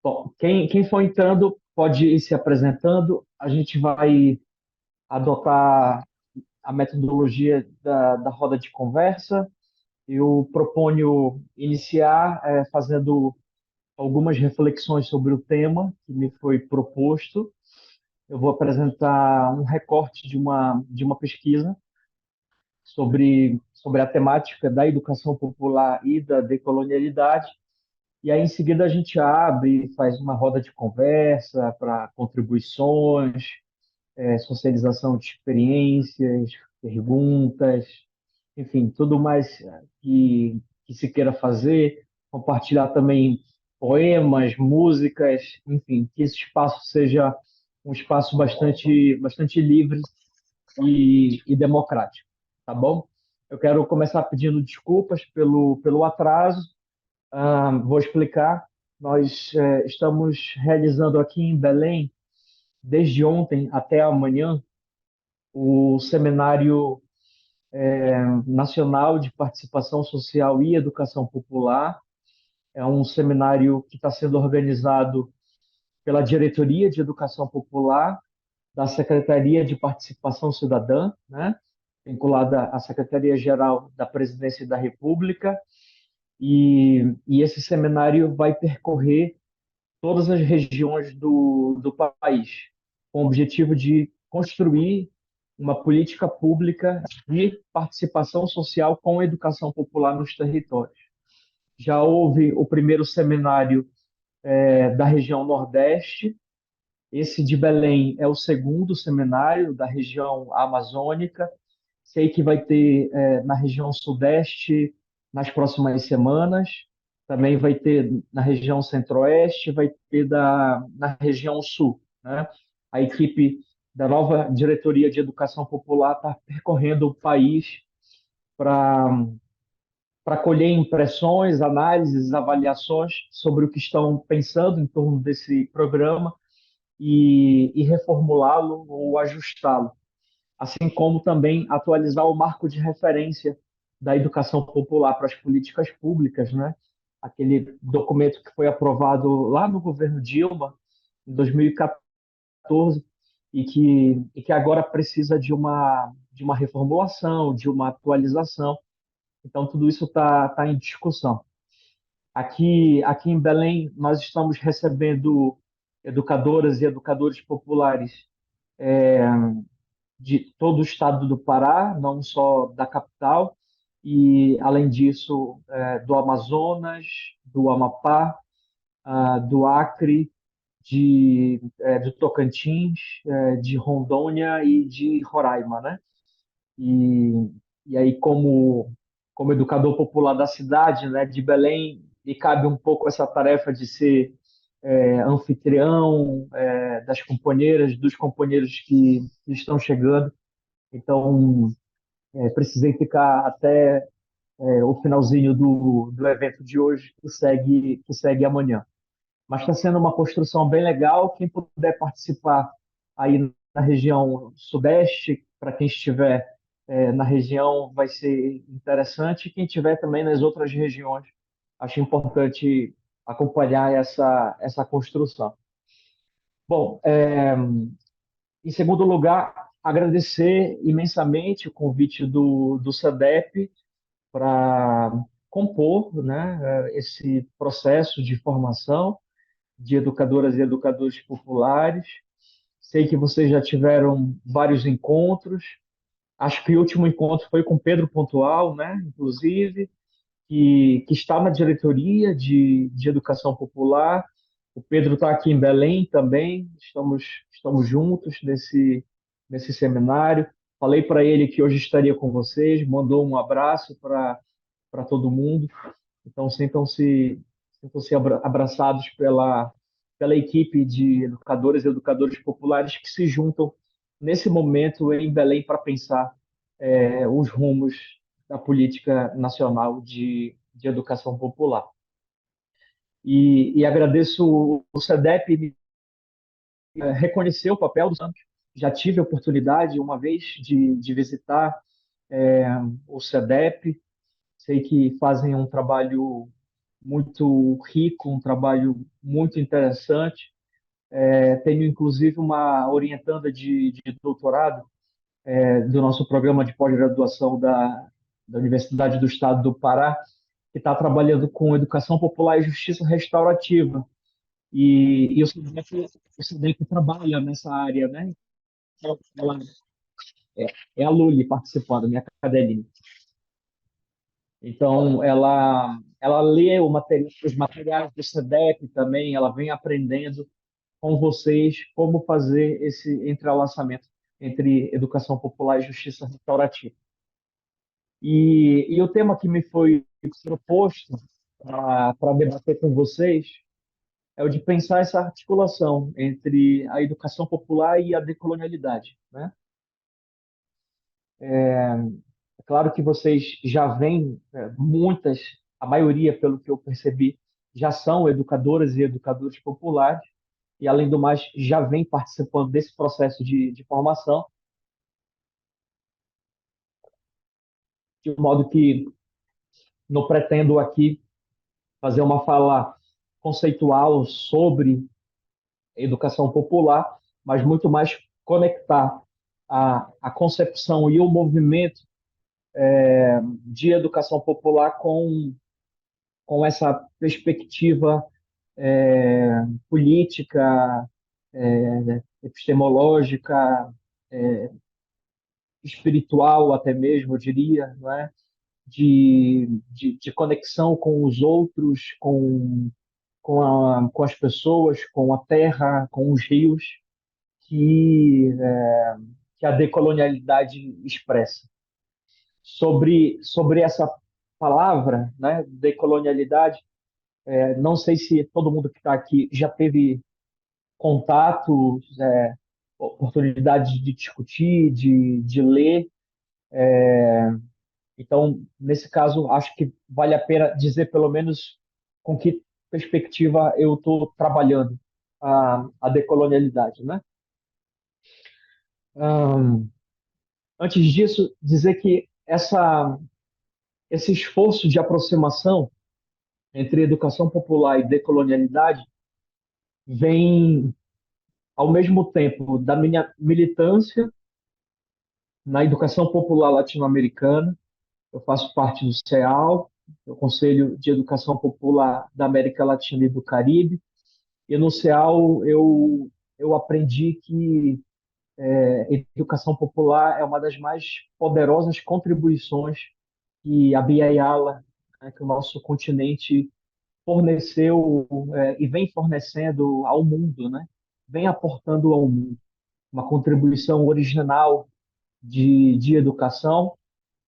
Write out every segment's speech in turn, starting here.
Bom, quem for entrando pode ir se apresentando. A gente vai adotar a metodologia da roda de conversa. Eu proponho iniciar fazendo algumas reflexões sobre o tema que me foi proposto. Eu vou apresentar um recorte de uma pesquisa sobre a temática da educação popular e da decolonialidade. E aí, em seguida, a gente abre, faz uma roda de conversa para contribuições, socialização de experiências, perguntas, enfim, tudo mais que se queira fazer, compartilhar também poemas, músicas, enfim, que esse espaço seja um espaço bastante livre e democrático, tá bom? Eu quero começar pedindo desculpas pelo atraso. Vou explicar. Nós estamos realizando aqui em Belém, desde ontem até amanhã, o Seminário Nacional de Participação Social e Educação Popular. É um seminário que está sendo organizado pela Diretoria de Educação Popular da Secretaria de Participação Cidadã, né? Vinculada à Secretaria-Geral da Presidência da República. E esse seminário vai percorrer todas as regiões do país, com o objetivo de construir uma política pública de participação social com a educação popular nos territórios. Já houve o primeiro seminário da região Nordeste, esse de Belém é o segundo seminário da região amazônica. Sei que vai ter na região Sudeste nas próximas semanas, também vai ter na região Centro-Oeste, vai ter na região Sul, né? A equipe da nova Diretoria de Educação Popular está percorrendo o país para colher impressões, análises, avaliações sobre o que estão pensando em torno desse programa e reformulá-lo ou ajustá-lo, assim como também atualizar o marco de referência da educação popular para as políticas públicas, né? Aquele documento que foi aprovado lá no governo Dilma, em 2014, e que agora precisa de uma reformulação, de uma atualização. Então, tudo isso está em discussão. Aqui em Belém, nós estamos recebendo educadoras e educadores populares de todo o estado do Pará, não só da capital, e, além disso, do Amazonas, do Amapá, do Acre, do Tocantins, de Rondônia e de Roraima, né? E, e aí, como educador popular da cidade, né, de Belém, me cabe um pouco essa tarefa de ser anfitrião das companheiras, dos companheiros que estão chegando. Então, precisei ficar até o finalzinho do evento de hoje, que segue amanhã. Mas está sendo uma construção bem legal. Quem puder participar aí na região sudeste, para quem estiver na região, vai ser interessante. Quem estiver também nas outras regiões, acho importante acompanhar essa construção. Bom, em segundo lugar, agradecer imensamente o convite do SEDEP para compor, né, esse processo de formação de educadoras e educadores populares. Sei que vocês já tiveram vários encontros. Acho que o último encontro foi com Pedro Pontual, né, inclusive, que está na diretoria de educação popular. O Pedro está aqui em Belém também. Estamos juntos nesse seminário. Falei para ele que hoje estaria com vocês, mandou um abraço para todo mundo. Então, sintam-se abraçados pela equipe de educadores e educadores populares que se juntam nesse momento em Belém para pensar os rumos da política nacional de educação popular. E agradeço o SEDEP reconhecer o papel do Santos. Já tive a oportunidade, uma vez, de visitar é, o SEDEP. Sei que fazem um trabalho muito rico, um trabalho muito interessante. Tenho, inclusive, uma orientanda de doutorado do nosso programa de pós-graduação da Universidade do Estado do Pará, que está trabalhando com educação popular e justiça restaurativa. E o SEDEC trabalha nessa área, né? Ela, é, é a Luli participando, minha cadelinha. Então, ela lê os materiais do SEDEC também, ela vem aprendendo com vocês como fazer esse entrelaçamento entre educação popular e justiça restaurativa. E o tema que me foi proposto para debater com vocês é o de pensar essa articulação entre a educação popular e a decolonialidade, né? É claro que vocês já vêm, muitas, a maioria, pelo que eu percebi, já são educadoras e educadores populares, e, além do mais, já vêm participando desse processo de formação, de modo que não pretendo aqui fazer uma fala conceitual sobre educação popular, mas muito mais conectar a concepção e o movimento de educação popular com essa perspectiva política, epistemológica, espiritual até mesmo, eu diria, não é? De conexão com os outros, com as pessoas, com a terra, com os rios, que, que a decolonialidade expressa. Sobre essa palavra, né, decolonialidade, não sei se todo mundo que está aqui já teve contato, oportunidade de discutir, de ler. Então, nesse caso, acho que vale a pena dizer pelo menos com que perspectiva eu estou trabalhando a decolonialidade, né? Hum, Antes disso, dizer que esse esforço de aproximação entre educação popular e decolonialidade vem ao mesmo tempo da minha militância na educação popular latino-americana. Eu faço parte do CEAL, o Conselho de Educação Popular da América Latina e do Caribe, e no CEAL eu aprendi que educação popular é uma das mais poderosas contribuições que a Bia Yala, né, que o nosso continente forneceu e vem fornecendo ao mundo, né? Vem aportando ao mundo uma contribuição original de educação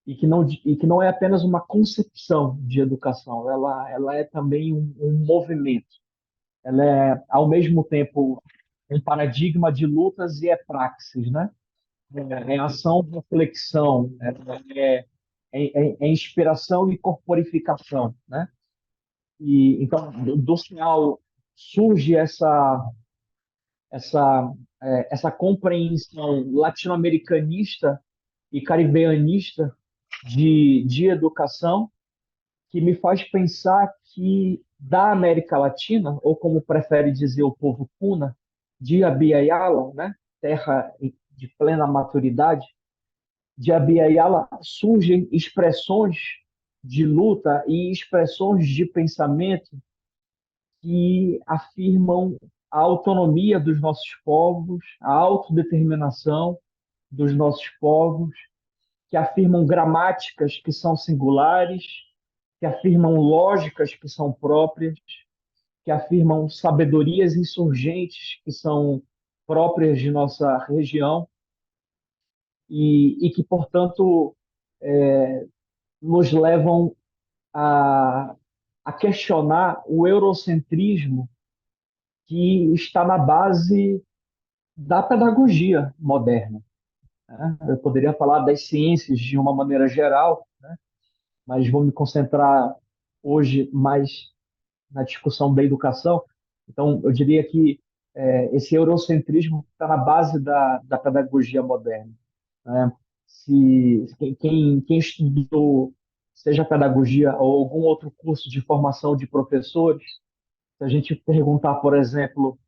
e que não é apenas uma concepção de educação, ela é também um movimento. Ela é, ao mesmo tempo, um paradigma de lutas e é praxis, né? É ação, reflexão, é inspiração e corporificação, né? E então do sinal surge essa compreensão latino-americanista e caribenista de educação que me faz pensar que da América Latina, ou como prefere dizer o povo Puna, de Abya Yala, né, terra de plena maturidade, de Abya Yala surgem expressões de luta e expressões de pensamento que afirmam a autonomia dos nossos povos, a autodeterminação dos nossos povos, que afirmam gramáticas que são singulares, que afirmam lógicas que são próprias, que afirmam sabedorias insurgentes que são próprias de nossa região e que, portanto, nos levam a, a questionar o eurocentrismo que está na base da pedagogia moderna, né? Eu poderia falar das ciências de uma maneira geral, né? Mas vou me concentrar hoje mais na discussão da educação. Então, eu diria que esse eurocentrismo está na base da pedagogia moderna, né? Quem estudou seja pedagogia ou algum outro curso de formação de professores, se a gente perguntar, por exemplo,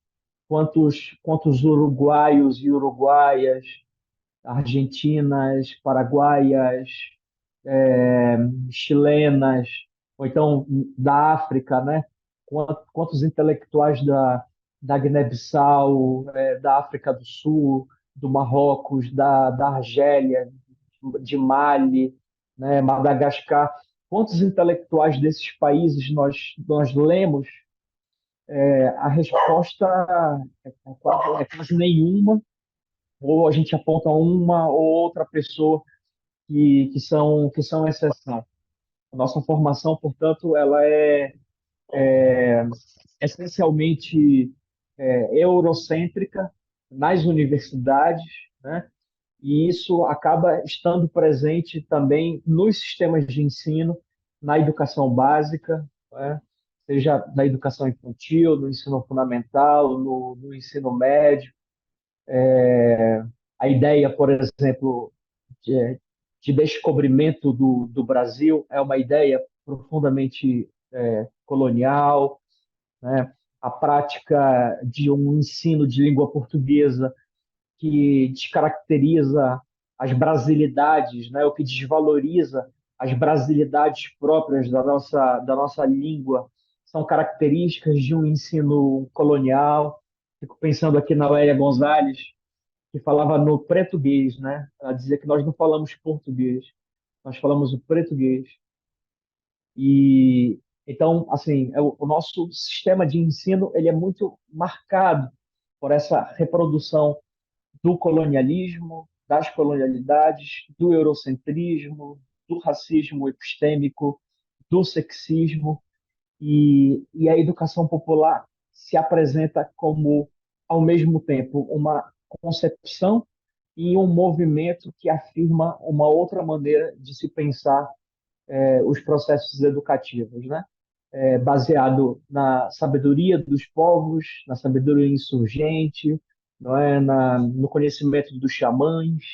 quantos uruguaios e uruguaias, argentinas, paraguaias, chilenas, ou então da África, né? Quantos intelectuais da Guiné-Bissau, da África do Sul, do Marrocos, da Argélia, de Mali, né? Madagascar, quantos intelectuais desses países nós lemos? A resposta é quase nenhuma, ou a gente aponta uma ou outra pessoa que são exceção. A nossa formação, portanto, ela é essencialmente eurocêntrica nas universidades, né? E isso acaba estando presente também nos sistemas de ensino, na educação básica, né? Seja na educação infantil, no ensino fundamental, no ensino médio. A ideia, por exemplo, de descobrimento do Brasil é uma ideia profundamente colonial, né? A prática de um ensino de língua portuguesa que descaracteriza as brasilidades, né? O que desvaloriza as brasilidades próprias da nossa língua, são características de um ensino colonial. Fico pensando aqui na Lélia Gonzalez, que falava no português, né? Ela dizia que nós não falamos português, nós falamos o português. E então, assim, o nosso sistema de ensino ele é muito marcado por essa reprodução do colonialismo, das colonialidades, do eurocentrismo, do racismo epistêmico, do sexismo, e a educação popular se apresenta como, ao mesmo tempo, uma concepção e um movimento que afirma uma outra maneira de se pensar os processos educativos, né? Baseado na sabedoria dos povos, na sabedoria insurgente, não é? No conhecimento dos xamãs,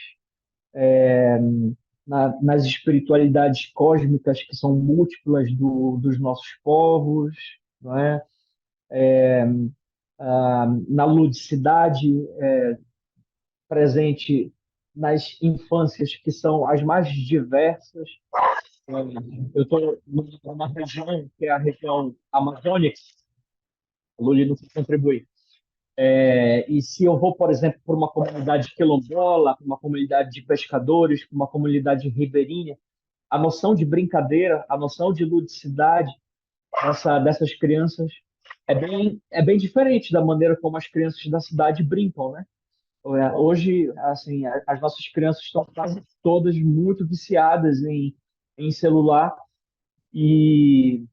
nas espiritualidades cósmicas que são múltiplas dos nossos povos, não é? Na ludicidade presente nas infâncias que são as mais diversas. Eu estou numa região que é a região amazônica, o Luli não contribui. E se eu vou, por exemplo, para uma comunidade quilombola, para uma comunidade de pescadores, para uma comunidade ribeirinha, a noção de brincadeira, a noção de ludicidade dessas crianças é bem diferente da maneira como as crianças da cidade brincam, né? Hoje, assim, as nossas crianças estão quase todas muito viciadas em celular e,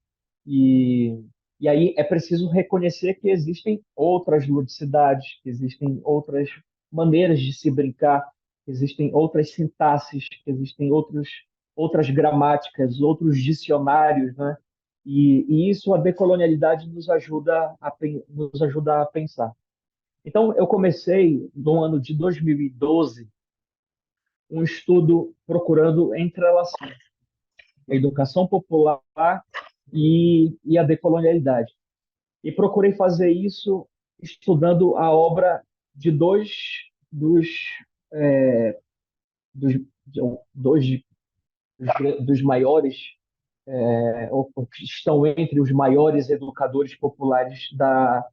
e, e aí é preciso reconhecer que existem outras ludicidades, que existem outras maneiras de se brincar, que existem outras sintaxes, que existem outras gramáticas, outros dicionários, né? E isso a decolonialidade nos ajuda a pensar. Então, eu comecei no ano de 2012 um estudo procurando entrelaçar a educação popular e a decolonialidade. E procurei fazer isso estudando a obra de dos, é, dos, dois dos maiores, ou que estão entre os maiores educadores populares da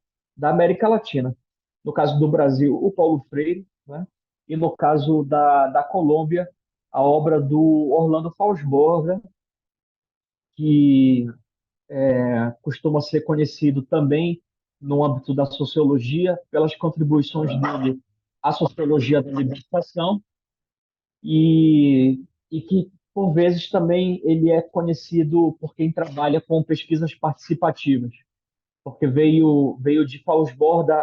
América Latina. No caso do Brasil, o Paulo Freire, né? E no caso da Colômbia, a obra do Orlando Faussborger, que costuma ser conhecido também no âmbito da sociologia pelas contribuições dele à sociologia da libertação e que, por vezes, também ele é conhecido por quem trabalha com pesquisas participativas, porque veio de Faussborda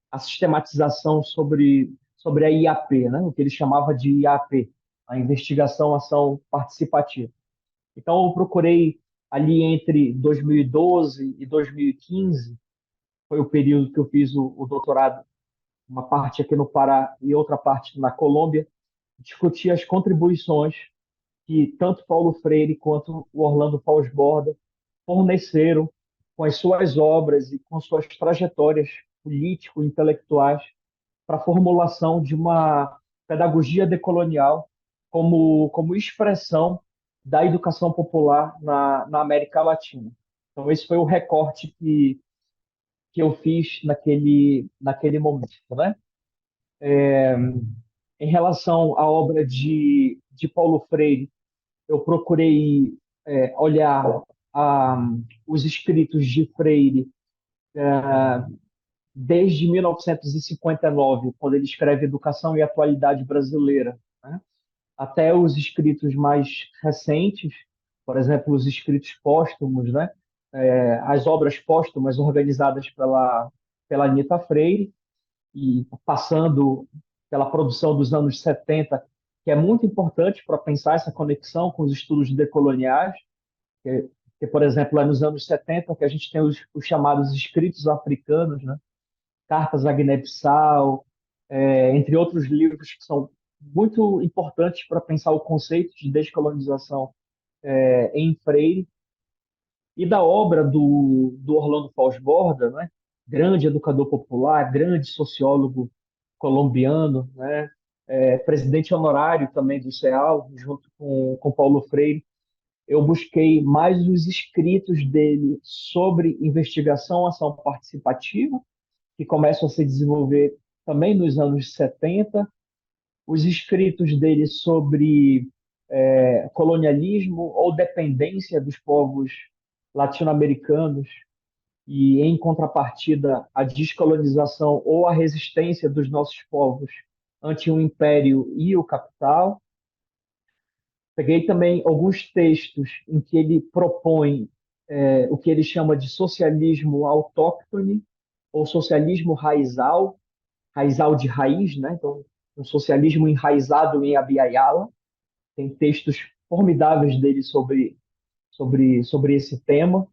a sistematização sobre a IAP, né? O que ele chamava de IAP, a investigação ação participativa. Então, eu procurei ali entre 2012 e 2015, foi o período que eu fiz o doutorado, uma parte aqui no Pará e outra parte na Colômbia, discutir as contribuições que tanto Paulo Freire quanto o Orlando Faussborda forneceram com as suas obras e com suas trajetórias político-intelectuais para a formulação de uma pedagogia decolonial como expressão da educação popular na América Latina. Então, esse foi o recorte que eu fiz naquele momento, né? Em relação à obra de Paulo Freire, eu procurei olhar a, os escritos de Freire desde 1959, quando ele escreve Educação e Atualidade Brasileira, né? Até os escritos mais recentes, por exemplo, os escritos póstumos, né? As obras póstumas organizadas pela Anita Freire, e passando pela produção dos anos 70, que é muito importante para pensar essa conexão com os estudos decoloniais, por exemplo, é nos anos 70 que a gente tem os chamados escritos africanos, né? Cartas à Guiné-Bissau, entre outros livros que são muito importantes para pensar o conceito de descolonização em Freire, e da obra do Orlando Faussborda, né? Grande educador popular, grande sociólogo colombiano, né? Presidente honorário também do CEAL, junto com Paulo Freire. Eu busquei mais os escritos dele sobre investigação, ação participativa, que começam a se desenvolver também nos anos 70, os escritos dele sobre colonialismo ou dependência dos povos latino-americanos e, em contrapartida, a descolonização ou a resistência dos nossos povos ante o império e o capital. Peguei também alguns textos em que ele propõe o que ele chama de socialismo autóctone ou socialismo raizal, raizal de raiz, né? Então, um socialismo enraizado em Abiyala. Tem textos formidáveis dele sobre esse tema,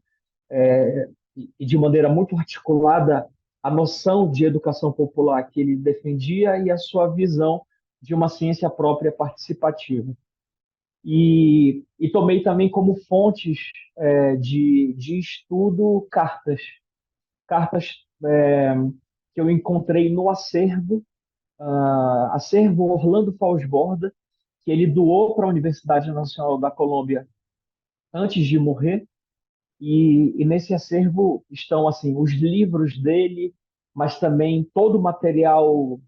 e de maneira muito articulada a noção de educação popular que ele defendia e a sua visão de uma ciência própria participativa. E tomei também como fontes de estudo cartas que eu encontrei no acervo Orlando Faussborda, que ele doou para a Universidade Nacional da Colômbia antes de morrer. E nesse acervo estão assim os livros dele, mas também todo o material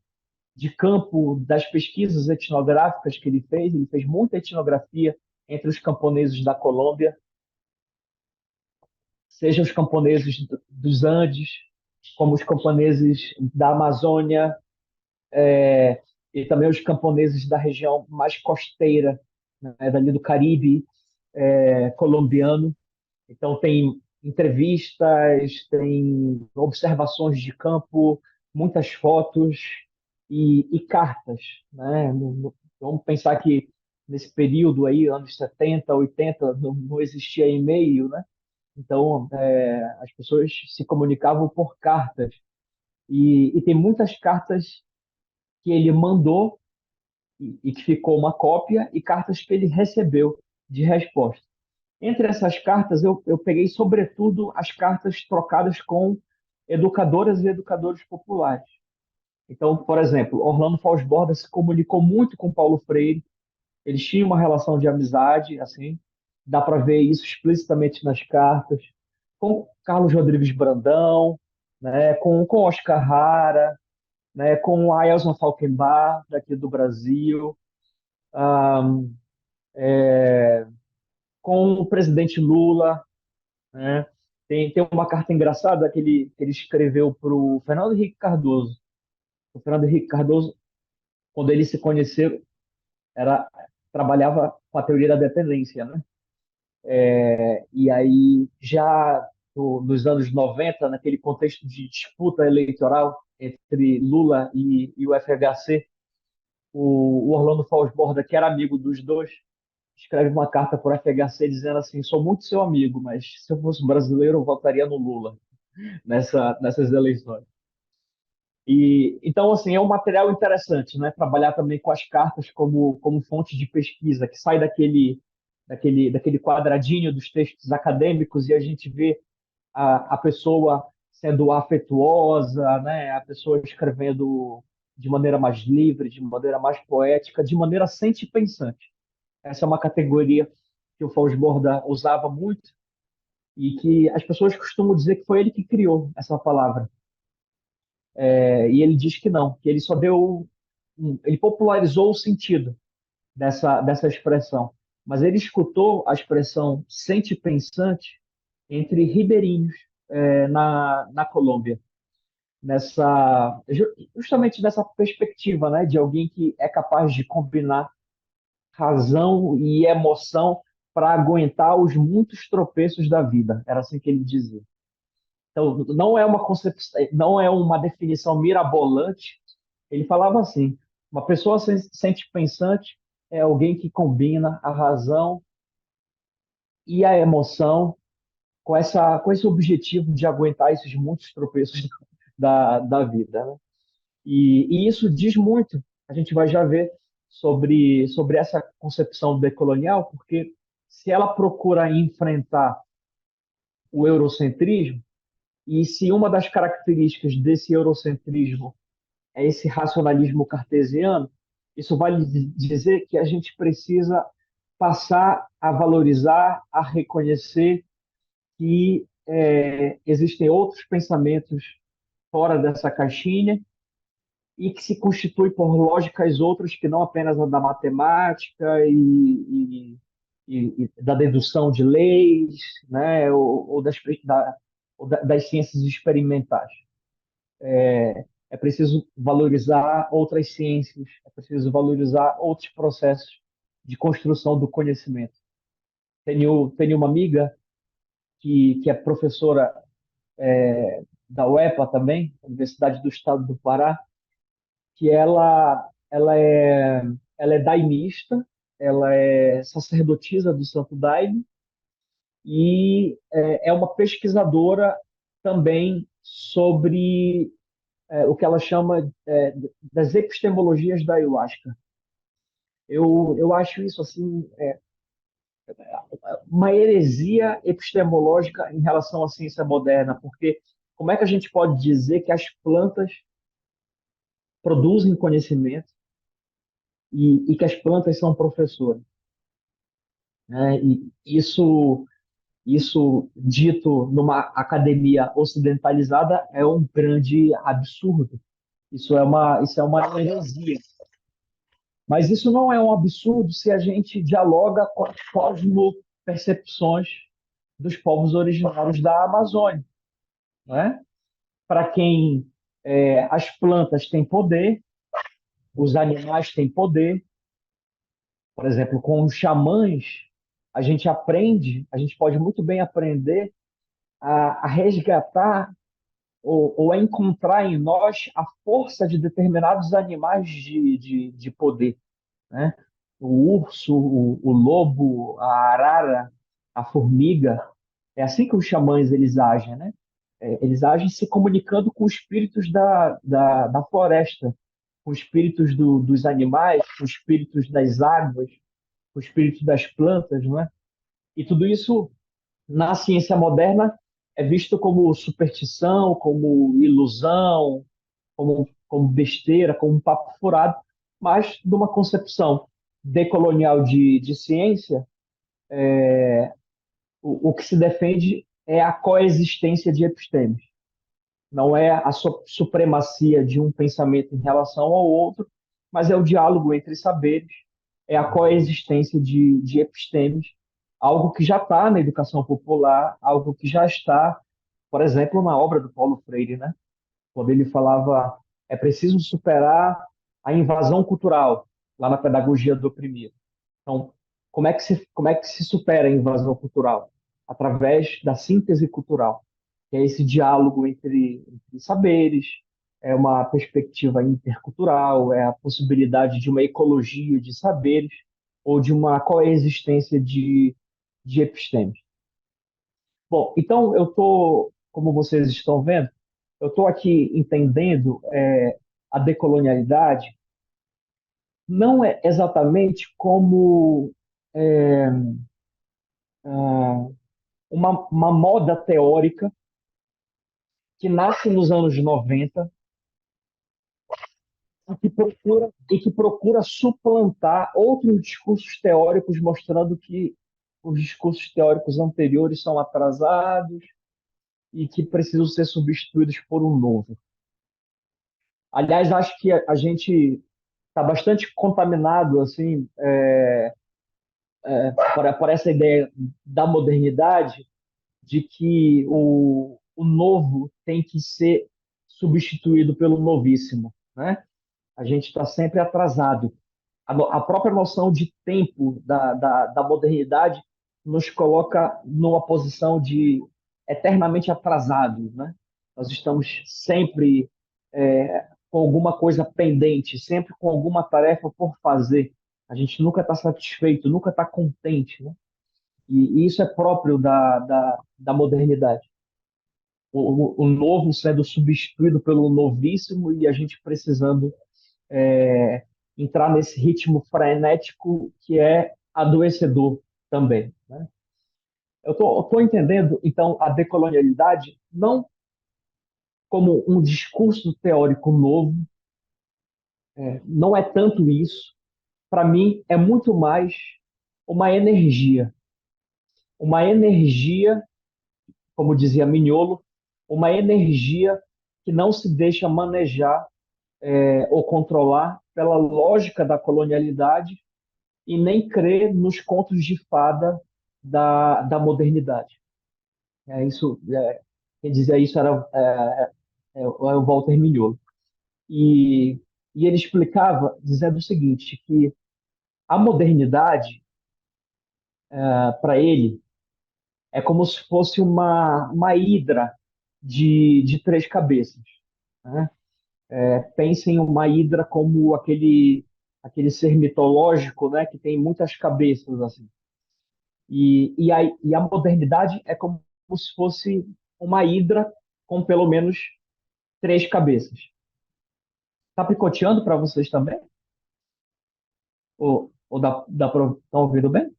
de campo das pesquisas etnográficas que ele fez. Ele fez muita etnografia entre os camponeses da Colômbia, seja os camponeses dos Andes, como os camponeses da Amazônia, e também os camponeses da região mais costeira, né, dali do Caribe colombiano. Então, tem entrevistas, tem observações de campo, muitas fotos e cartas, né? Vamos pensar que nesse período aí, anos 70, 80, não existia e-mail, né? Então, as pessoas se comunicavam por cartas. E tem muitas cartas que ele mandou e que ficou uma cópia, e cartas que ele recebeu de resposta. Entre essas cartas, eu peguei, sobretudo, as cartas trocadas com educadoras e educadores populares. Então, por exemplo, Orlando Faussborda se comunicou muito com Paulo Freire, eles tinham uma relação de amizade, assim, dá para ver isso explicitamente nas cartas, com Carlos Rodrigues Brandão, né, com Oscar Hara, né, com Ailson Falkenbach, daqui do Brasil, com o presidente Lula, né? Tem uma carta engraçada que ele escreveu para o Fernando Henrique Cardoso. O Fernando Henrique Cardoso, quando eles se conheceram, trabalhava com a teoria da dependência, né? E aí, já nos anos 90, naquele contexto de disputa eleitoral entre Lula e o FHC, o Orlando Faussborda, que era amigo dos dois, escreve uma carta para o FHC dizendo assim: sou muito seu amigo, mas se eu fosse brasileiro, eu votaria no Lula nessas eleições. E então assim é um material interessante, né? Trabalhar também com as cartas como fonte de pesquisa, que sai daquele quadradinho dos textos acadêmicos e a gente vê a pessoa sendo afetuosa, né? A pessoa escrevendo de maneira mais livre, de maneira mais poética, de maneira sente-pensante. Essa é uma categoria que o Fausto Borda usava muito e que as pessoas costumam dizer que foi ele que criou essa palavra. E ele diz que não, que ele só deu, ele popularizou o sentido dessa expressão, mas ele escutou a expressão sente-pensante entre ribeirinhos na Colômbia, justamente nessa perspectiva, né, de alguém que é capaz de combinar razão e emoção para aguentar os muitos tropeços da vida. Era assim que ele dizia. Então, não é uma concepção, não é uma definição mirabolante. Ele falava assim: uma pessoa sente pensante é alguém que combina a razão e a emoção com esse objetivo de aguentar esses muitos tropeços da vida, né? E isso diz muito. A gente vai já ver sobre essa concepção decolonial, porque se ela procura enfrentar o eurocentrismo, e se uma das características desse eurocentrismo é esse racionalismo cartesiano, isso vai dizer que a gente precisa passar a valorizar, a reconhecer que existem outros pensamentos fora dessa caixinha e que se constitui por lógicas outras que não apenas a da matemática e da dedução de leis, né, ou das ciências experimentais. É preciso valorizar outras ciências, é preciso valorizar outros processos de construção do conhecimento. Tenho uma amiga que é professora da UEPA também, Universidade do Estado do Pará, que ela é daimista, ela é sacerdotisa do Santo Daime e é uma pesquisadora também sobre o que ela chama das epistemologias da ayahuasca. Eu acho isso assim uma heresia epistemológica em relação à ciência moderna, porque como é que a gente pode dizer que as plantas produzem conhecimento e que as plantas são professoras, né? E isso dito numa academia ocidentalizada é um grande absurdo. Isso é uma heresia. Mas isso não é um absurdo se a gente dialoga com as cosmopercepções dos povos originários da Amazônia, né? Para quem as plantas têm poder, os animais têm poder. Por exemplo, com os xamãs, a gente pode muito bem aprender a resgatar ou a encontrar em nós a força de determinados animais de poder, né? O urso, o lobo, a arara, a formiga, é assim que os xamãs eles agem, né? Eles agem se comunicando com os espíritos da floresta, com os espíritos dos animais, com os espíritos das águas, com os espíritos das plantas, não é? E tudo isso na ciência moderna é visto como superstição, como ilusão, como besteira, como um papo furado, mas de uma concepção decolonial de ciência, o que se defende é a coexistência de epistemes. Não é a supremacia de um pensamento em relação ao outro, mas é o diálogo entre saberes, é a coexistência de epistemes, algo que já está na educação popular, algo que já está, por exemplo, na obra do Paulo Freire, né? Quando ele falava é preciso superar a invasão cultural, lá na pedagogia do oprimido. Então, como é que se supera a invasão cultural? Através da síntese cultural, que é esse diálogo entre saberes, é uma perspectiva intercultural, é a possibilidade de uma ecologia de saberes ou de uma coexistência de epistemes. Bom, então eu estou, como vocês estão vendo, eu estou aqui entendendo a decolonialidade não é exatamente como é, ah, uma moda teórica que nasce nos anos 90 e que procura suplantar outros discursos teóricos, mostrando que os discursos teóricos anteriores são atrasados e que precisam ser substituídos por um novo. Aliás, acho que a gente está bastante contaminado assim por essa ideia da modernidade, de que o novo tem que ser substituído pelo novíssimo, né? A gente está sempre atrasado. A própria noção de tempo da modernidade nos coloca numa posição de eternamente atrasados, né? Nós estamos sempre com alguma coisa pendente, sempre com alguma tarefa por fazer. A gente nunca está satisfeito, nunca está contente, né? E isso é próprio da modernidade. O novo sendo substituído pelo novíssimo e a gente precisando é, entrar nesse ritmo frenético que é adoecedor também, né? Eu estou entendendo, então, a decolonialidade não como um discurso teórico novo, não é tanto isso. Para mim, é muito mais uma energia, como dizia Mignolo, uma energia que não se deixa manejar ou controlar pela lógica da colonialidade e nem crê nos contos de fada da modernidade. Quem dizia isso era o Walter Mignolo. E, e ele explicava dizendo o seguinte, que a modernidade, para ele, é como se fosse uma hidra de três cabeças, né? Pense em uma hidra como aquele ser mitológico, né, que tem muitas cabeças assim. E a modernidade é como se fosse uma hidra com pelo menos três cabeças. Tá picoteando para vocês também? Ou dá para estão ouvindo bem?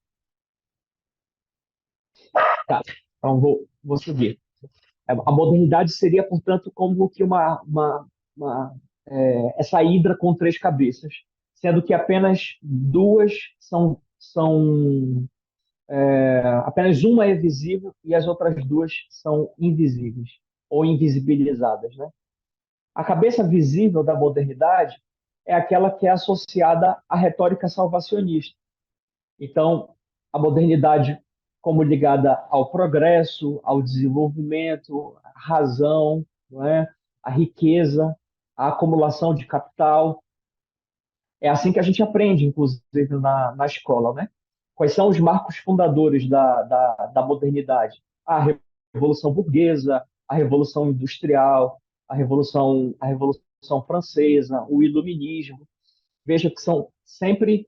Tá. Então vou seguir. A modernidade seria, portanto, como que essa hidra com três cabeças, sendo que apenas duas apenas uma é visível e as outras duas são invisíveis ou invisibilizadas, né? A cabeça visível da modernidade é aquela que é associada à retórica salvacionista. Então, a modernidade como ligada ao progresso, ao desenvolvimento, à razão, não é? À riqueza, à acumulação de capital. É assim que a gente aprende, inclusive, na escola, né? Quais são os marcos fundadores da modernidade? A Revolução Burguesa, a Revolução Industrial, a Revolução Francesa, o Iluminismo. Veja que são sempre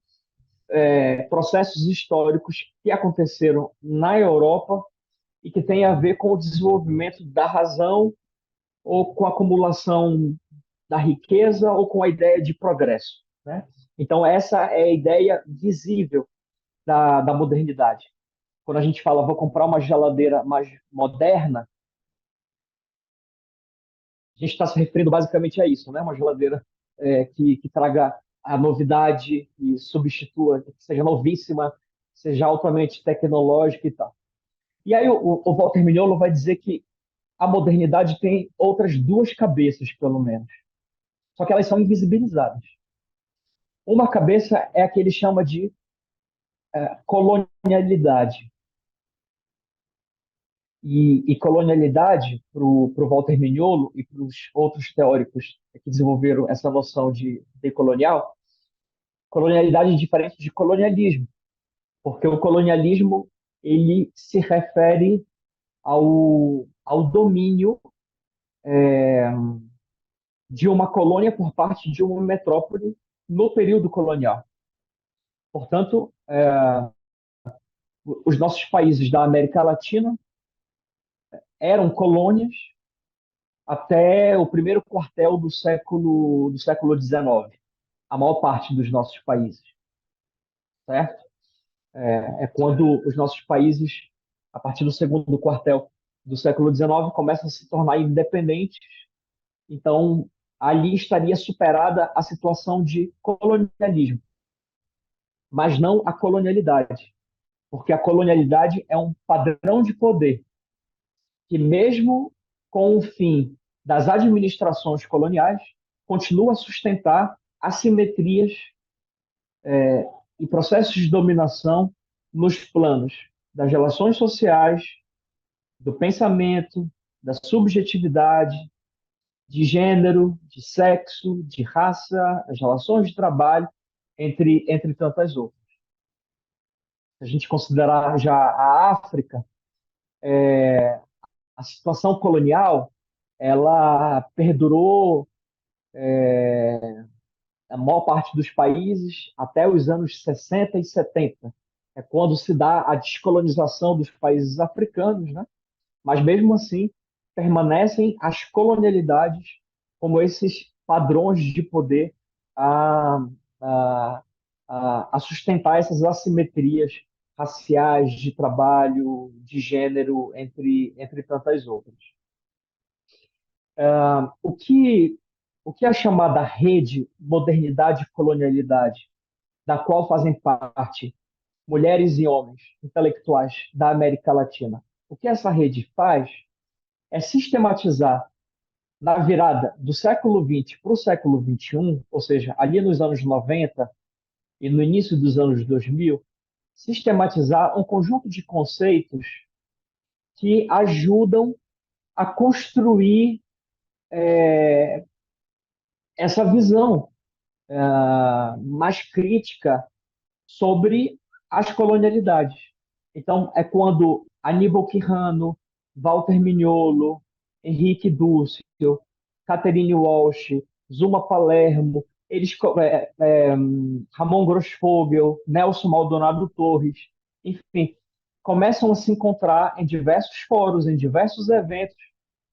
processos históricos que aconteceram na Europa e que têm a ver com o desenvolvimento da razão ou com a acumulação da riqueza ou com a ideia de progresso, né? Então, essa é a ideia visível da modernidade. Quando a gente fala, vou comprar uma geladeira mais moderna, a gente está se referindo basicamente a isso, né? Uma geladeira que traga a novidade, que substitua, que seja novíssima, seja altamente tecnológica e tal. E aí o Walter Mignolo vai dizer que a modernidade tem outras duas cabeças, pelo menos. Só que elas são invisibilizadas. Uma cabeça é a que ele chama de colonialidade. E colonialidade, para o Walter Mignolo e para os outros teóricos que desenvolveram essa noção de decolonial, colonialidade é diferente de colonialismo, porque o colonialismo ele se refere ao domínio de uma colônia por parte de uma metrópole no período colonial. Portanto, os nossos países da América Latina eram colônias até o primeiro quartel do século XIX, a maior parte dos nossos países, certo? É quando os nossos países, a partir do segundo quartel do século XIX, começam a se tornar independentes. Então, ali estaria superada a situação de colonialismo, mas não a colonialidade, porque a colonialidade é um padrão de poder que, mesmo com o fim das administrações coloniais, continua a sustentar assimetrias e processos de dominação nos planos das relações sociais, do pensamento, da subjetividade, de gênero, de sexo, de raça, as relações de trabalho, entre tantas outras. Se a gente considerar já a África, a situação colonial, ela perdurou a maior parte dos países até os anos 60 e 70. É quando se dá a descolonização dos países africanos, né? Mas mesmo assim permanecem as colonialidades como esses padrões de poder a, a, a sustentar essas assimetrias raciais, de trabalho, de gênero, entre tantas outras. O que é a chamada rede modernidade e colonialidade, da qual fazem parte mulheres e homens intelectuais da América Latina? O que essa rede faz é sistematizar na virada do século XX para o século XXI, ou seja, ali nos anos 90 e no início dos anos 2000, sistematizar um conjunto de conceitos que ajudam a construir essa visão mais crítica sobre as colonialidades. Então, é quando Aníbal Quijano, Walter Mignolo, Henrique Dúcio, Catherine Walsh, Zuma Palermo, Ramon Grossfogel, Nelson Maldonado Torres, enfim, começam a se encontrar em diversos fóruns, em diversos eventos,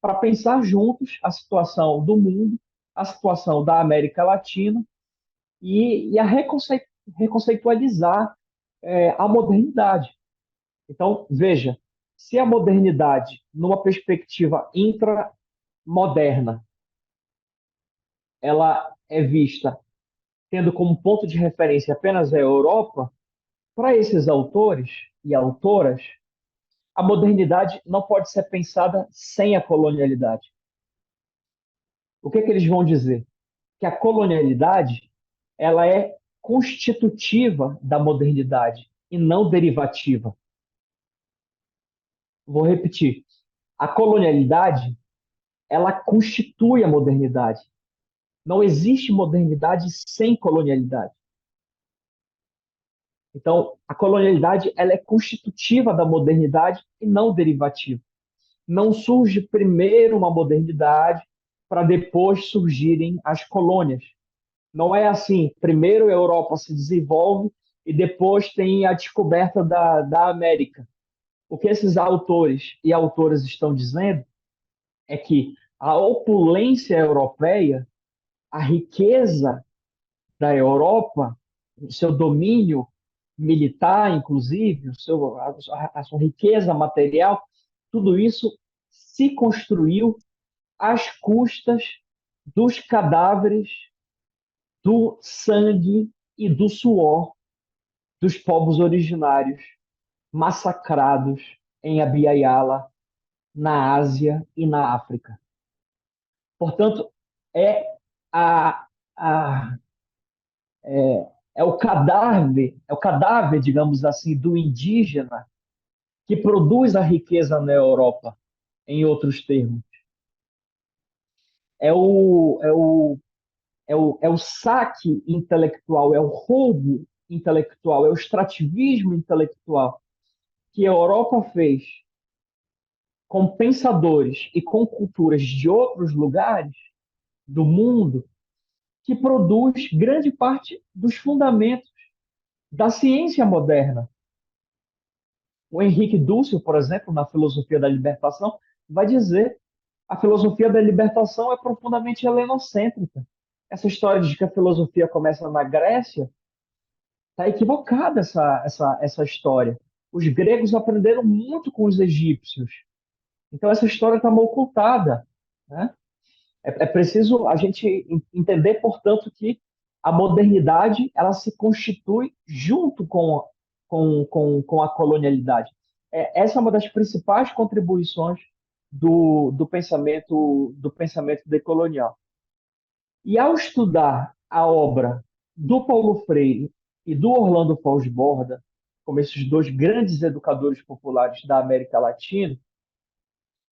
para pensar juntos a situação do mundo, a situação da América Latina e a reconceitualizar a modernidade. Então, veja, se a modernidade, numa perspectiva intramoderna, ela é vista tendo como ponto de referência apenas a Europa, para esses autores e autoras, a modernidade não pode ser pensada sem a colonialidade. O que eles vão dizer? Que a colonialidade ela é constitutiva da modernidade e não derivativa. Vou repetir. A colonialidade ela constitui a modernidade. Não existe modernidade sem colonialidade. Então, a colonialidade ela é constitutiva da modernidade e não derivativa. Não surge primeiro uma modernidade para depois surgirem as colônias. Não é assim. Primeiro a Europa se desenvolve e depois tem a descoberta da América. O que esses autores e autoras estão dizendo é que a opulência europeia, a riqueza da Europa, o seu domínio militar, inclusive, a sua riqueza material, tudo isso se construiu às custas dos cadáveres, do sangue e do suor dos povos originários massacrados em Abiyala, na Ásia e na África. Portanto, é a, a, é o cadáver, digamos assim, do indígena que produz a riqueza na Europa, em outros termos. É o saque intelectual, é o roubo intelectual, é o extrativismo intelectual que a Europa fez com pensadores e com culturas de outros lugares do mundo que produz grande parte dos fundamentos da ciência moderna. O Henrique Dúcio, por exemplo, na Filosofia da Libertação, vai dizer A filosofia da libertação é profundamente helenocêntrica. Essa história de que a filosofia começa na Grécia está equivocada essa história. Os gregos aprenderam muito com os egípcios. Então essa história está mal ocultada, né? É preciso a gente entender, portanto, que a modernidade ela se constitui junto com a colonialidade. Essa é uma das principais contribuições do pensamento decolonial. E ao estudar a obra do Paulo Freire e do Orlando Fons Borda, como esses dois grandes educadores populares da América Latina,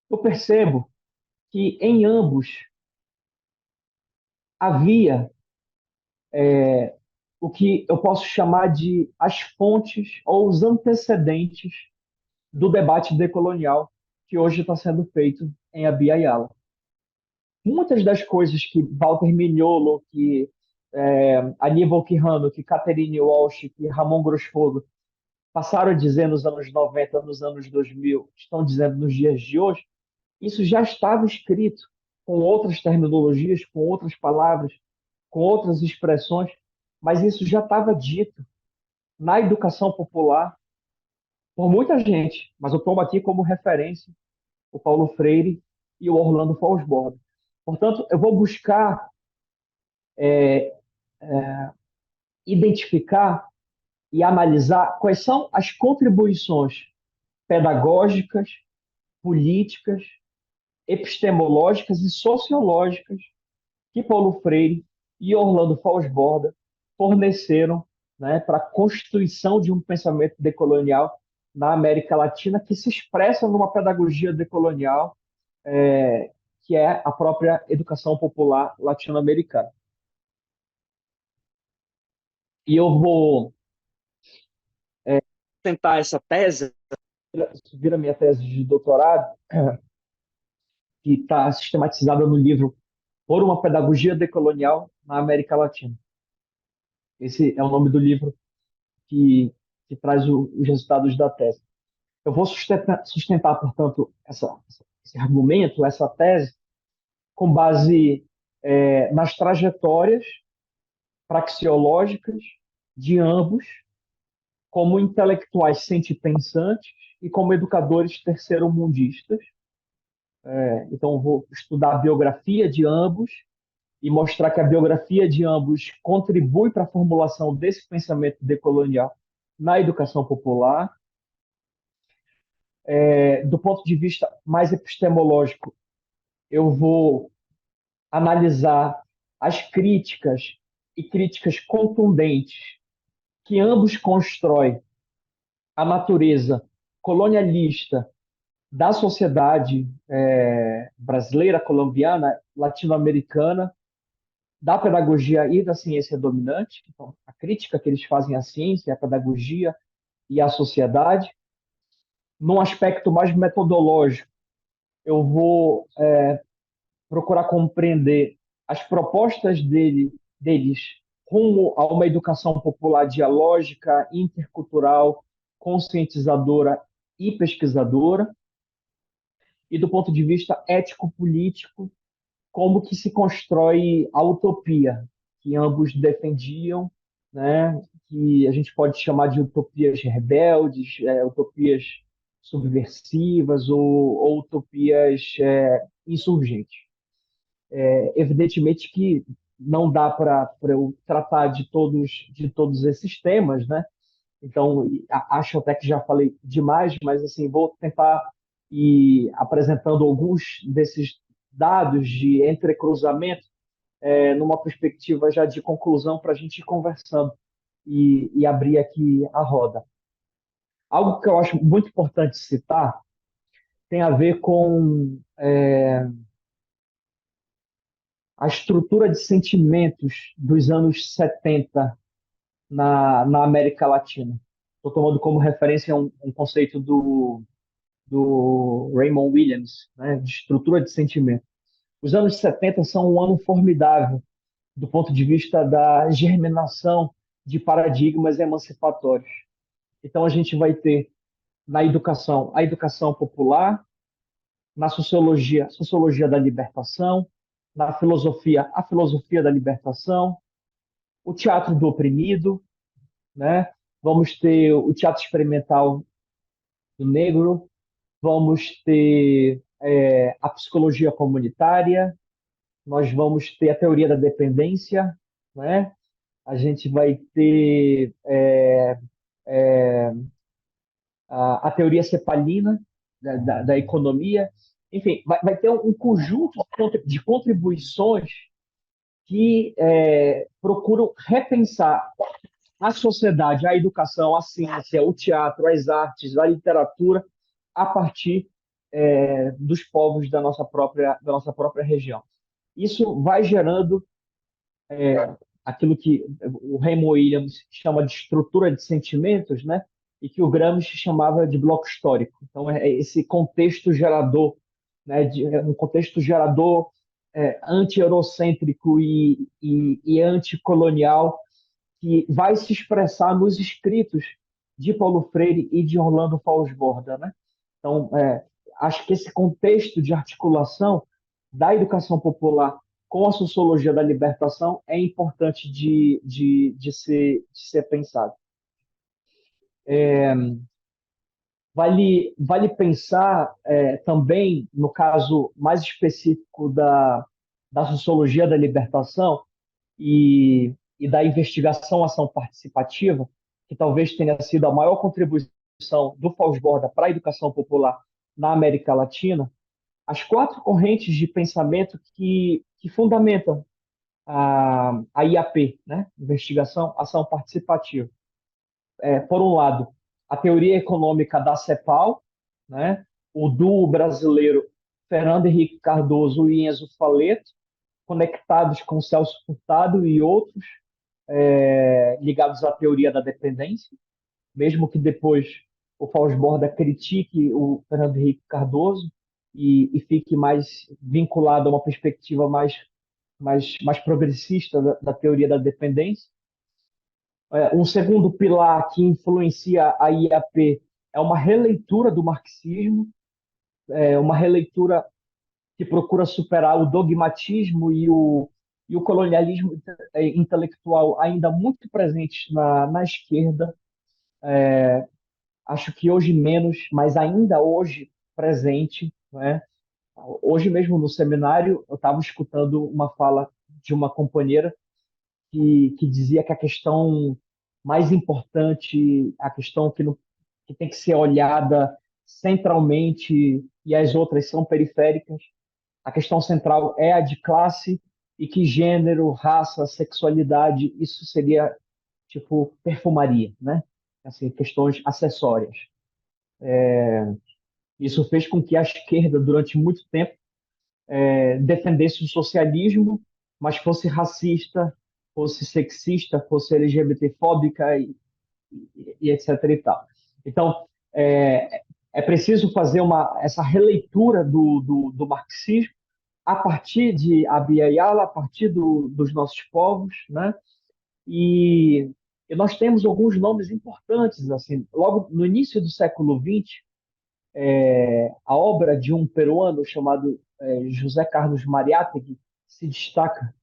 eu percebo que em ambos havia o que eu posso chamar de as fontes ou os antecedentes do debate decolonial que hoje está sendo feito em Abya Yala. Muitas das coisas que Walter Mignolo, que Aníbal Quijano, que Catherine Walsh, que Ramon Grosfogo passaram a dizer nos anos 90, nos anos 2000, estão dizendo nos dias de hoje, isso já estava escrito com outras terminologias, com outras palavras, com outras expressões, mas isso já estava dito na educação popular por muita gente. Mas eu tomo aqui como referência o Paulo Freire e o Orlando Fons-Borda. Portanto, eu vou buscar identificar e analisar quais são as contribuições pedagógicas, políticas, epistemológicas e sociológicas que Paulo Freire e Orlando Fons-Borda forneceram, né, para a constituição de um pensamento decolonial na América Latina que se expressa numa pedagogia decolonial que é a própria educação popular latino-americana. E eu vou tentar essa tese, vira minha tese de doutorado, que está sistematizada no livro Por uma Pedagogia Decolonial na América Latina. Esse é o nome do livro que traz os resultados da tese. Eu vou sustentar portanto, esse argumento, essa tese, com base nas trajetórias praxeológicas de ambos, como intelectuais sentipensantes e como educadores terceiro-mundistas. Então, vou estudar a biografia de ambos e mostrar que a biografia de ambos contribui para a formulação desse pensamento decolonial na educação popular. Do ponto de vista mais epistemológico, eu vou analisar as críticas e críticas contundentes que ambos constroem a natureza colonialista da sociedade brasileira, colombiana, latino-americana, da pedagogia e da ciência dominante. Então, a crítica que eles fazem à ciência, à pedagogia e à sociedade. Num aspecto mais metodológico, eu vou procurar compreender as propostas deles rumo a uma educação popular dialógica, intercultural, conscientizadora e pesquisadora. E do ponto de vista ético-político, como que se constrói a utopia que ambos defendiam, né? Que a gente pode chamar de utopias rebeldes, utopias subversivas ou utopias insurgentes. Evidentemente que não dá para eu tratar de todos esses temas, né? Então, acho até que já falei demais, mas assim, vou tentar ir apresentando alguns desses dados de entrecruzamento numa perspectiva já de conclusão para a gente ir conversando e abrir aqui a roda. Algo que eu acho muito importante citar tem a ver com a estrutura de sentimentos dos anos 70 na América Latina. Estou tomando como referência um conceito do Raymond Williams, né, de estrutura de sentimento. Os anos 70 são um ano formidável do ponto de vista da germinação de paradigmas emancipatórios. Então, a gente vai ter na educação a educação popular, na sociologia, a sociologia da libertação, na filosofia, a filosofia da libertação, o teatro do oprimido, né? Vamos ter o teatro experimental do negro, vamos ter a psicologia comunitária, nós vamos ter a teoria da dependência, né? A gente vai ter a teoria cepalina da economia, enfim, vai ter um conjunto de contribuições que procuram repensar a sociedade, a educação, a ciência, o teatro, as artes, a literatura, a partir dos povos da nossa própria região. Isso vai gerando aquilo que o Raymond Williams chama de estrutura de sentimentos, né? E que o Gramsci chamava de bloco histórico. Então, é esse contexto gerador, né? Um contexto gerador anti-eurocêntrico e anticolonial que vai se expressar nos escritos de Paulo Freire e de Orlando Falsborda, né? Então, acho que esse contexto de articulação da educação popular com a sociologia da libertação é importante de ser pensado. Vale pensar também, no caso mais específico da sociologia da libertação e da investigação-ação participativa, que talvez tenha sido a maior contribuição do Falsborda para a educação popular na América Latina, as quatro correntes de pensamento que fundamentam a IAP, né? Investigação, Ação Participativa. Por um lado, a teoria econômica da CEPAL, né? O duo brasileiro Fernando Henrique Cardoso e Enzo Faleto, conectados com Celso Furtado e outros ligados à teoria da dependência, mesmo que depois o Falsborda critique o Fernando Henrique Cardoso e fique mais vinculado a uma perspectiva mais progressista da teoria da dependência. Um segundo pilar que influencia a IAP é uma releitura do marxismo, uma releitura que procura superar o dogmatismo e o colonialismo intelectual ainda muito presentes na esquerda. Acho que hoje menos, mas ainda hoje presente, né? Hoje mesmo no seminário eu estava escutando uma fala de uma companheira que dizia que a questão mais importante, a questão que tem que ser olhada centralmente e as outras são periféricas, a questão central é a de classe e que gênero, raça, sexualidade, isso seria tipo perfumaria, né? Assim, questões acessórias. Isso fez com que a esquerda, durante muito tempo, defendesse o socialismo, mas fosse racista, fosse sexista, fosse LGBTfóbica e etc. E tal. Então, é preciso fazer essa releitura do marxismo a partir de Abya Yala, a partir dos nossos povos, né? E, e nós temos alguns nomes importantes, assim, logo no início do século XX, a obra de um peruano chamado José Carlos Mariátegui se destaca,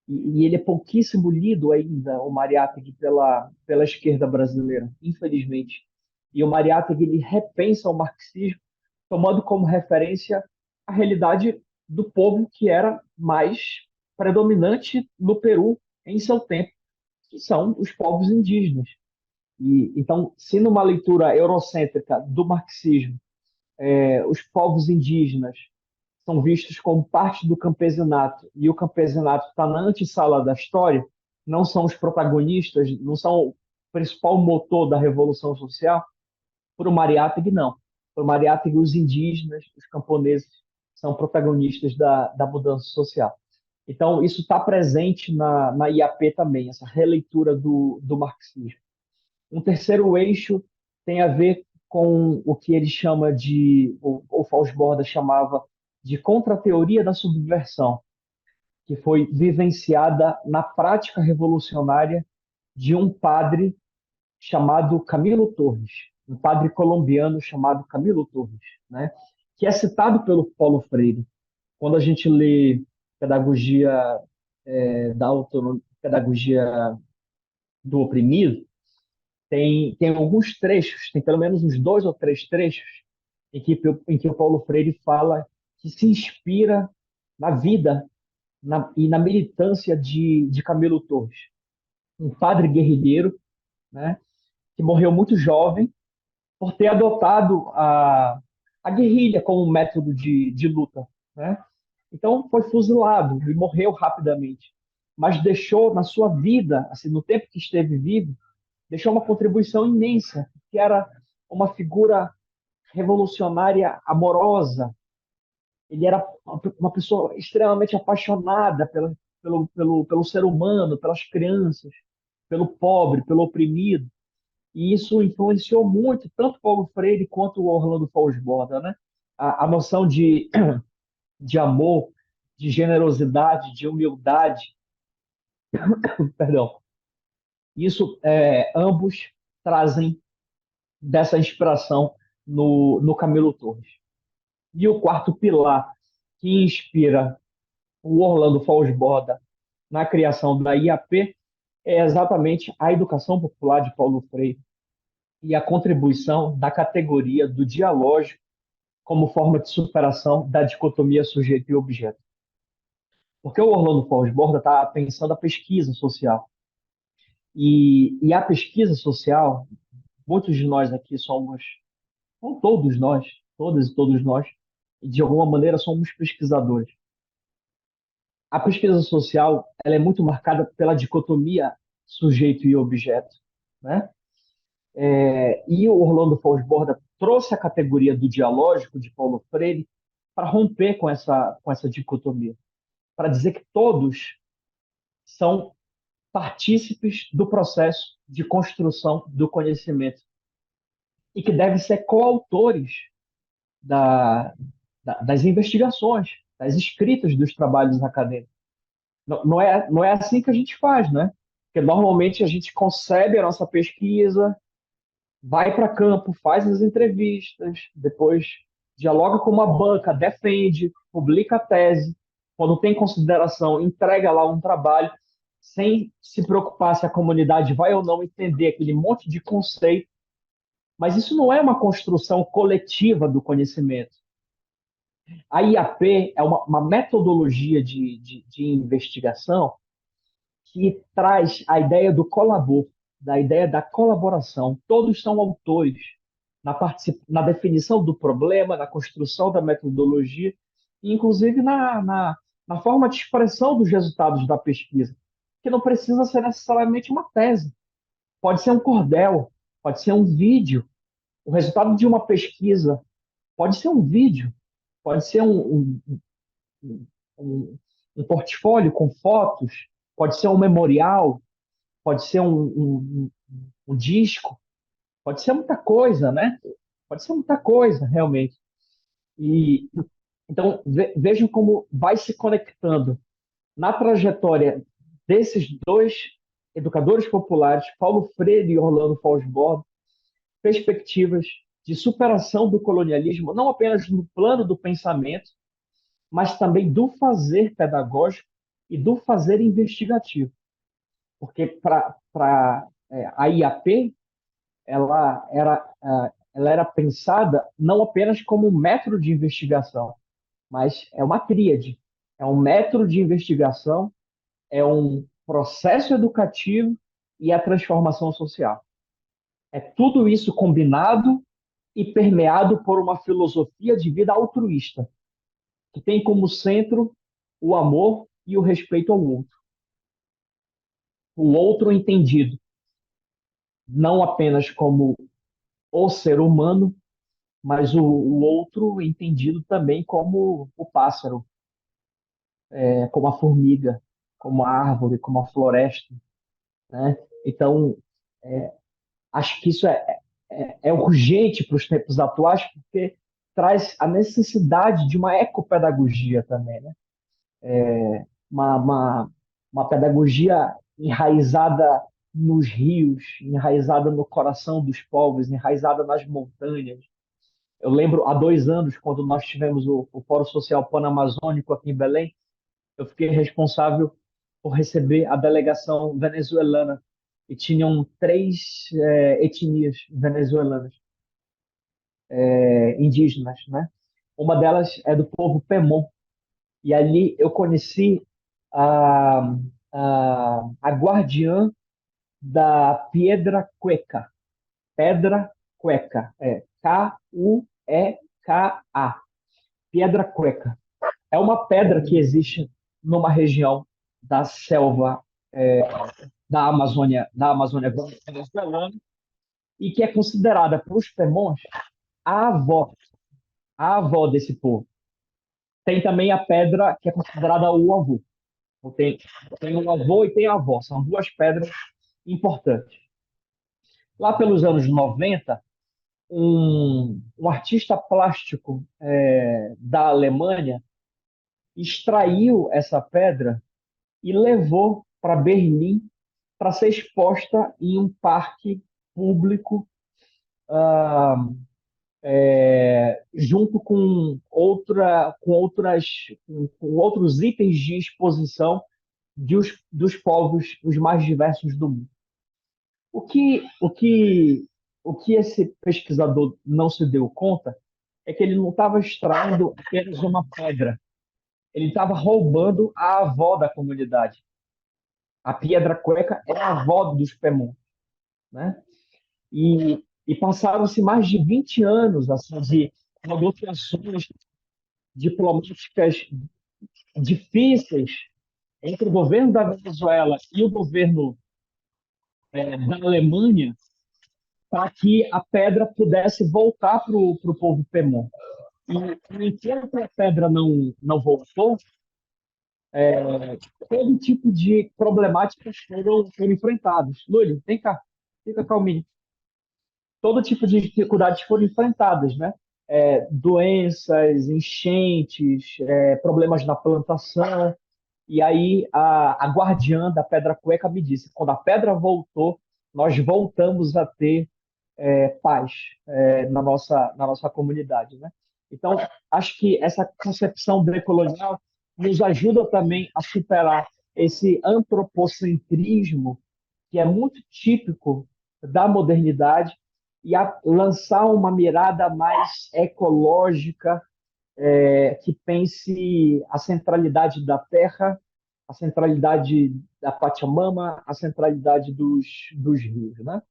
e ele é pouquíssimo lido ainda, o Mariátegui, pela esquerda brasileira, infelizmente. E o Mariátegui ele repensa o marxismo, tomando como referência a realidade do povo que era mais predominante no Peru em seu tempo, que são os povos indígenas. Então, se numa leitura eurocêntrica do marxismo os povos indígenas são vistos como parte do campesinato e o campesinato está na antessala da história, não são os protagonistas, não são o principal motor da revolução social, para o Mariátegui, não. Para o Mariátegui, os indígenas, os camponeses, são protagonistas da mudança social. Então, isso está presente na IAP também, essa releitura do marxismo. Um terceiro eixo tem a ver com o que ele chama o Falsborda chamava de contra-teoria da subversão, que foi vivenciada na prática revolucionária de um padre chamado Camilo Torres, um padre colombiano chamado Camilo Torres, né? que é citado pelo Paulo Freire. Quando a gente lê pedagogia da autonomia, pedagogia do oprimido, tem alguns trechos, tem pelo menos uns dois ou três trechos em que o Paulo Freire fala que se inspira na vida e na militância de Camilo Torres, um padre guerrilheiro, né, que morreu muito jovem por ter adotado a guerrilha como método de luta, né? Então foi fuzilado e morreu rapidamente, mas deixou na sua vida, assim, no tempo que esteve vivo, deixou uma contribuição imensa, que era uma figura revolucionária amorosa. Ele era uma pessoa extremamente apaixonada pelo ser humano, pelas crianças, pelo pobre, pelo oprimido. E isso influenciou muito tanto Paulo Freire quanto o Orlando Fausto-Borda, né? A noção de amor, de generosidade, de humildade, perdão. Isso, ambos trazem dessa inspiração no Camilo Torres. E o quarto pilar que inspira o Orlando Fausto-Borda na criação da IAP é exatamente a educação popular de Paulo Freire e a contribuição da categoria do dialógico como forma de superação da dicotomia sujeito e objeto. Porque o Orlando Fausto-Borda está pensando a pesquisa social. E a pesquisa social, muitos de nós aqui somos, não todos nós, todas e todos nós, de alguma maneira somos pesquisadores. A pesquisa social ela é muito marcada pela dicotomia sujeito e objeto, né? E o Orlando Fausto-Borda trouxe a categoria do dialógico de Paulo Freire para romper com essa dicotomia, para dizer que todos são partícipes do processo de construção do conhecimento e que devem ser coautores da, das investigações, das escritas dos trabalhos acadêmicos. Não é assim que a gente faz, né? Porque normalmente a gente concebe a nossa pesquisa, vai para campo, faz as entrevistas, depois dialoga com uma banca, defende, publica a tese, quando tem consideração, entrega lá um trabalho, sem se preocupar se a comunidade vai ou não entender aquele monte de conceito. Mas isso não é uma construção coletiva do conhecimento. A IAP é uma metodologia de investigação que traz a ideia do colabor, da ideia da colaboração. Todos são autores na definição do problema, na construção da metodologia, e inclusive na forma de expressão dos resultados da pesquisa, que não precisa ser necessariamente uma tese. Pode ser um cordel, pode ser um vídeo. O resultado de uma pesquisa pode ser um vídeo, pode ser um, um portfólio com fotos, pode ser um memorial, pode ser um disco, pode ser muita coisa, né? Pode ser muita coisa, realmente. E então vejam como vai se conectando na trajetória desses dois educadores populares, Paulo Freire e Orlando Fausto-Borba, perspectivas de superação do colonialismo, não apenas no plano do pensamento, mas também do fazer pedagógico e do fazer investigativo. Porque a IAP ela era pensada não apenas como um método de investigação, mas é uma tríade. É um método de investigação, é um processo educativo e a transformação social. É tudo isso combinado e permeado por uma filosofia de vida altruísta, que tem como centro o amor e o respeito ao outro. O outro entendido não apenas como o ser humano, mas o outro entendido também como o pássaro, como a formiga, como a árvore, como a floresta, né? Então, acho que isso é urgente para os tempos atuais, porque traz a necessidade de uma ecopedagogia também, né? Uma, uma, uma pedagogia enraizada nos rios, enraizada no coração dos povos, enraizada nas montanhas, Eu lembro há 2 anos, quando nós tivemos o Fórum Social Pan-Amazônico aqui em Belém, eu fiquei responsável por receber a delegação venezuelana e tinham três etnias venezuelanas, indígenas, né? Uma delas é do povo Pemon, e ali eu conheci a, a guardiã da Piedra Cueca. Pedra Cueca, Kueka. Pedra Cueca. É uma pedra que existe numa região da selva da Amazônia venezuelana, e que é considerada por os Pemons a avó, a avó desse povo. Tem também a pedra que é considerada o avô. Então, tem o avô e tem a avó. São duas pedras importantes. Lá pelos anos 90, um artista plástico da Alemanha extraiu essa pedra e levou para Berlim para ser exposta em um parque público, ah, junto com outros itens de exposição dos povos os mais diversos do mundo. O que, o que, o que esse pesquisador não se deu conta é que ele não estava extraindo apenas uma pedra, ele estava roubando a avó da comunidade. A Piedra Cueca é a avó dos Pemon, né? E passaram-se mais de 20 anos assim, de negociações diplomáticas difíceis entre o governo da Venezuela e o governo da Alemanha para que a pedra pudesse voltar para o povo Pemon. E enquanto a pedra não voltou, todo tipo de problemáticas foram enfrentadas. Lúlio, vem cá, fica calminho. Todo tipo de dificuldades foram enfrentadas, né? Doenças, enchentes, problemas na plantação. E aí a guardiã da Pedra Cueca me disse: quando a pedra voltou, nós voltamos a ter paz na nossa comunidade, né? Então, acho que essa concepção decolonial nos ajuda também a superar esse antropocentrismo que é muito típico da modernidade e a lançar uma mirada mais ecológica, que pense a centralidade da terra, a centralidade da Pachamama, a centralidade dos rios, né?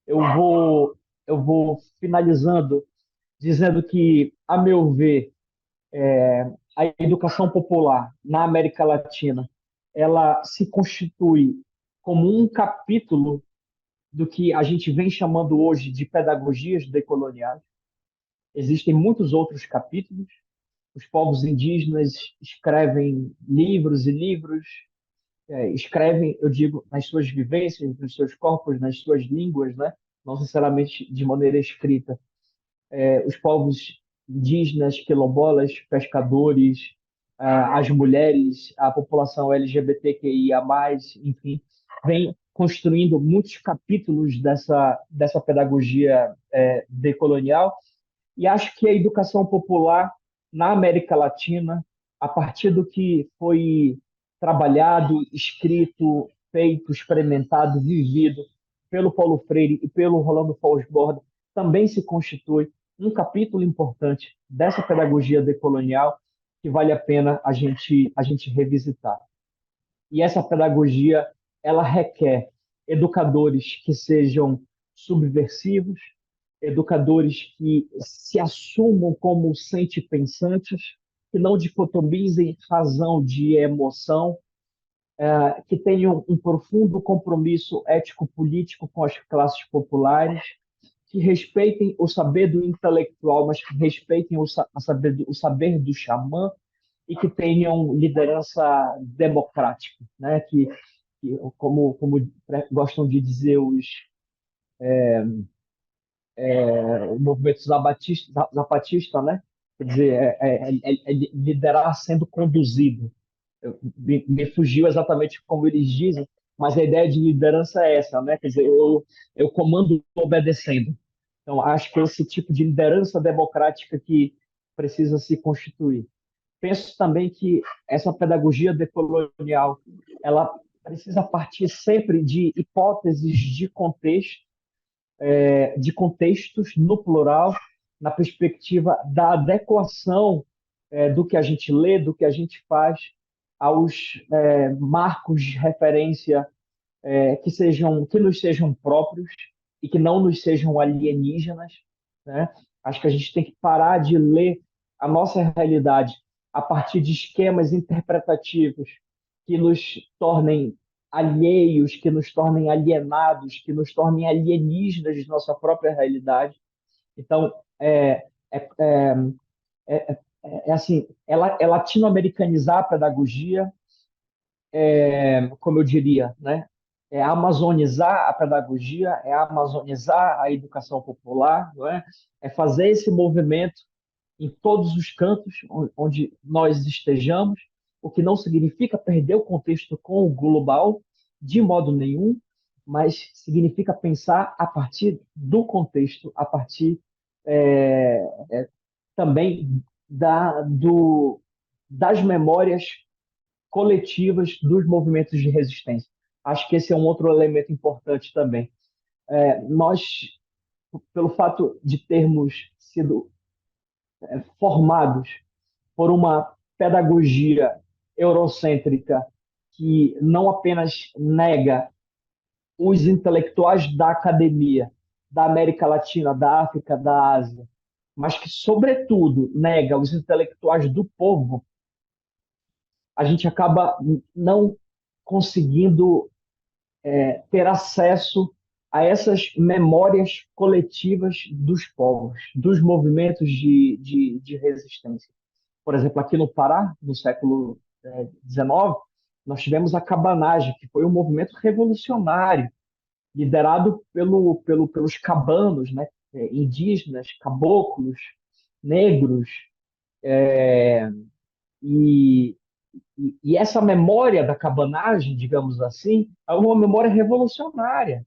Eu vou, eu vou finalizando dizendo que, a meu ver, a educação popular na América Latina ela se constitui como um capítulo do que a gente vem chamando hoje de pedagogias decoloniais. Existem muitos outros capítulos. Os povos indígenas escrevem livros e livros, escrevem, eu digo, nas suas vivências, nos seus corpos, nas suas línguas, né? Não necessariamente de maneira escrita. Os povos indígenas, quilombolas, pescadores, as mulheres, a população LGBTQIA+, enfim, vem construindo muitos capítulos dessa pedagogia decolonial, e acho que a educação popular na América Latina, a partir do que foi trabalhado, escrito, feito, experimentado, vivido pelo Paulo Freire e pelo Rolando Fausto, também se constitui um capítulo importante dessa pedagogia decolonial que vale a pena a gente revisitar. E essa pedagogia, ela requer educadores que sejam subversivos, educadores que se assumam como sente-pensantes, que não dicotomizem razão de emoção, que tenham um profundo compromisso ético-político com as classes populares, que respeitem o saber do intelectual, mas que respeitem o saber do xamã, e que tenham liderança democrática, né? Como gostam de dizer o movimento zapatista, né? Quer dizer, é liderar sendo conduzido. Me fugiu exatamente como eles dizem, mas a ideia de liderança é essa, né? Quer dizer, eu comando obedecendo. Então, acho que é esse tipo de liderança democrática que precisa se constituir. Penso também que essa pedagogia decolonial, ela precisa partir sempre de hipóteses de contextos no plural, na perspectiva da adequação do que a gente lê, do que a gente faz aos marcos de referência que nos sejam próprios e que não nos sejam alienígenas, né? Acho que a gente tem que parar de ler a nossa realidade a partir de esquemas interpretativos que nos tornem alheios, que nos tornem alienados, que nos tornem alienígenas de nossa própria realidade. Então, é, é, é assim, é latino-americanizar a pedagogia, como eu diria, né? É amazonizar a pedagogia, é amazonizar a educação popular, não é? É fazer esse movimento em todos os cantos onde nós estejamos, o que não significa perder o contexto com o global, de modo nenhum, mas significa pensar a partir do contexto, a partir é, também das memórias coletivas dos movimentos de resistência. Acho que esse é um outro elemento importante também. Nós, pelo fato de termos sido formados por uma pedagogia eurocêntrica que não apenas nega os intelectuais da academia, da América Latina, da África, da Ásia, mas que, sobretudo, nega os intelectuais do povo, a gente acaba não conseguindo ter acesso a essas memórias coletivas dos povos, dos movimentos de resistência. Por exemplo, aqui no Pará, no século XIX, nós tivemos a cabanagem, que foi um movimento revolucionário, liderado pelos cabanos, né, indígenas, caboclos, negros, e, e essa memória da cabanagem, digamos assim, é uma memória revolucionária,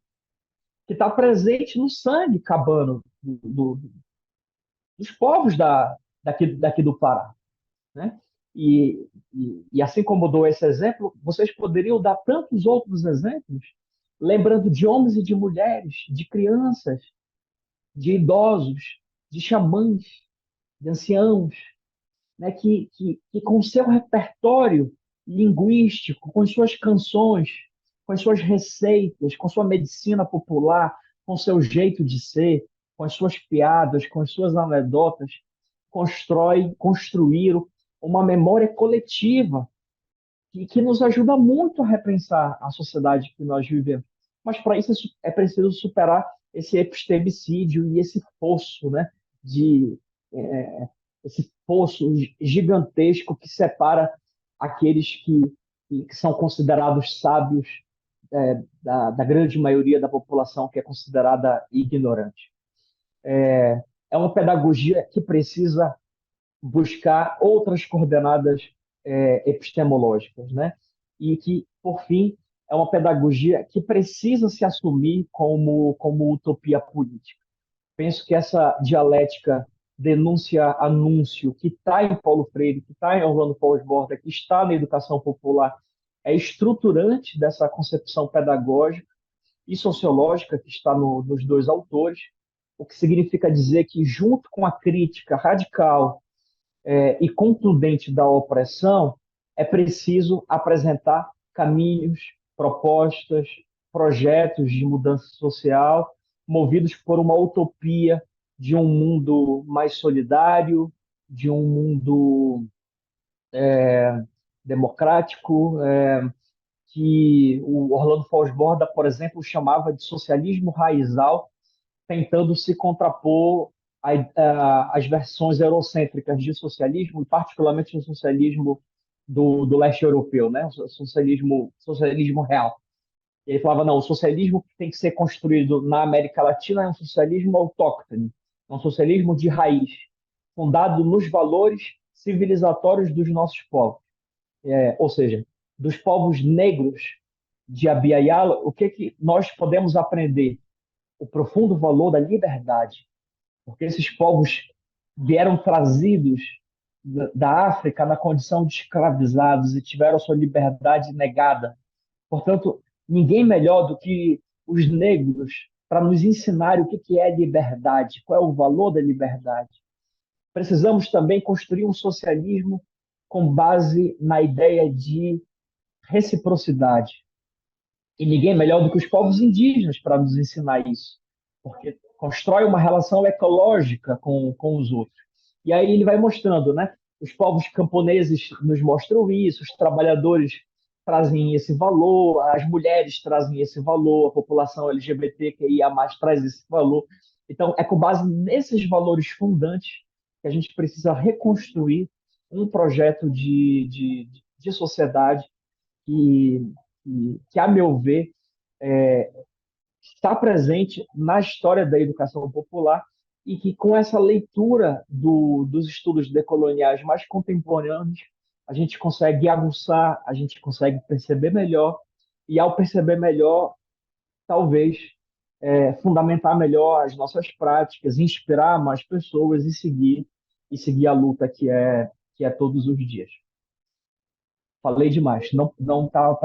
que está presente no sangue cabano dos povos daqui do Pará, né? E assim como eu dou esse exemplo, vocês poderiam dar tantos outros exemplos, lembrando de homens e de mulheres, de crianças, de idosos, de xamãs, de anciãos, né, que com seu repertório linguístico, com suas canções, com as suas receitas, com sua medicina popular, com seu jeito de ser, com as suas piadas, com as suas anedotas, construíram uma memória coletiva que nos ajuda muito a repensar a sociedade que nós vivemos. Mas para isso é preciso superar esse epistemicídio e esse fosso, né, de esse fosso gigantesco que separa aqueles que são considerados sábios da grande maioria da população que é considerada ignorante. É uma pedagogia que precisa buscar outras coordenadas epistemológicas, né? E que, por fim, é uma pedagogia que precisa se assumir como utopia política. Penso que essa dialética denúncia-anúncio que está em Paulo Freire, que está em Orlando Foucault, que está na educação popular, é estruturante dessa concepção pedagógica e sociológica que está nos dois autores, o que significa dizer que, junto com a crítica radical e contundente da opressão, é preciso apresentar caminhos, propostas, projetos de mudança social, movidos por uma utopia de um mundo mais solidário, de um mundo democrático, que o Orlando Fosborda, por exemplo, chamava de socialismo raizal, tentando se contrapor às versões eurocêntricas de socialismo, e particularmente o socialismo do leste europeu, né? O socialismo real. E ele falava, não, o socialismo que tem que ser construído na América Latina é um socialismo autóctone, é um socialismo de raiz, fundado nos valores civilizatórios dos nossos povos. Ou seja, dos povos negros de Abya Yala, o que nós podemos aprender o profundo valor da liberdade, porque esses povos vieram trazidos da África na condição de escravizados e tiveram sua liberdade negada. Portanto, ninguém melhor do que os negros para nos ensinar o que é liberdade, qual é o valor da liberdade. Precisamos também construir um socialismo com base na ideia de reciprocidade. E ninguém melhor do que os povos indígenas para nos ensinar isso, porque constrói uma relação ecológica com os outros. E aí ele vai mostrando, né? Os povos camponeses nos mostram isso, os trabalhadores trazem esse valor, as mulheres trazem esse valor, a população LGBTQIA+, traz esse valor. Então, é com base nesses valores fundantes que a gente precisa reconstruir um projeto de sociedade que, a meu ver, está presente na história da educação popular e que, com essa leitura dos estudos decoloniais mais contemporâneos, a gente consegue aguçar, a gente consegue perceber melhor, e, ao perceber melhor, talvez fundamentar melhor as nossas práticas, inspirar mais pessoas e seguir a luta que é todos os dias. Falei demais, não estava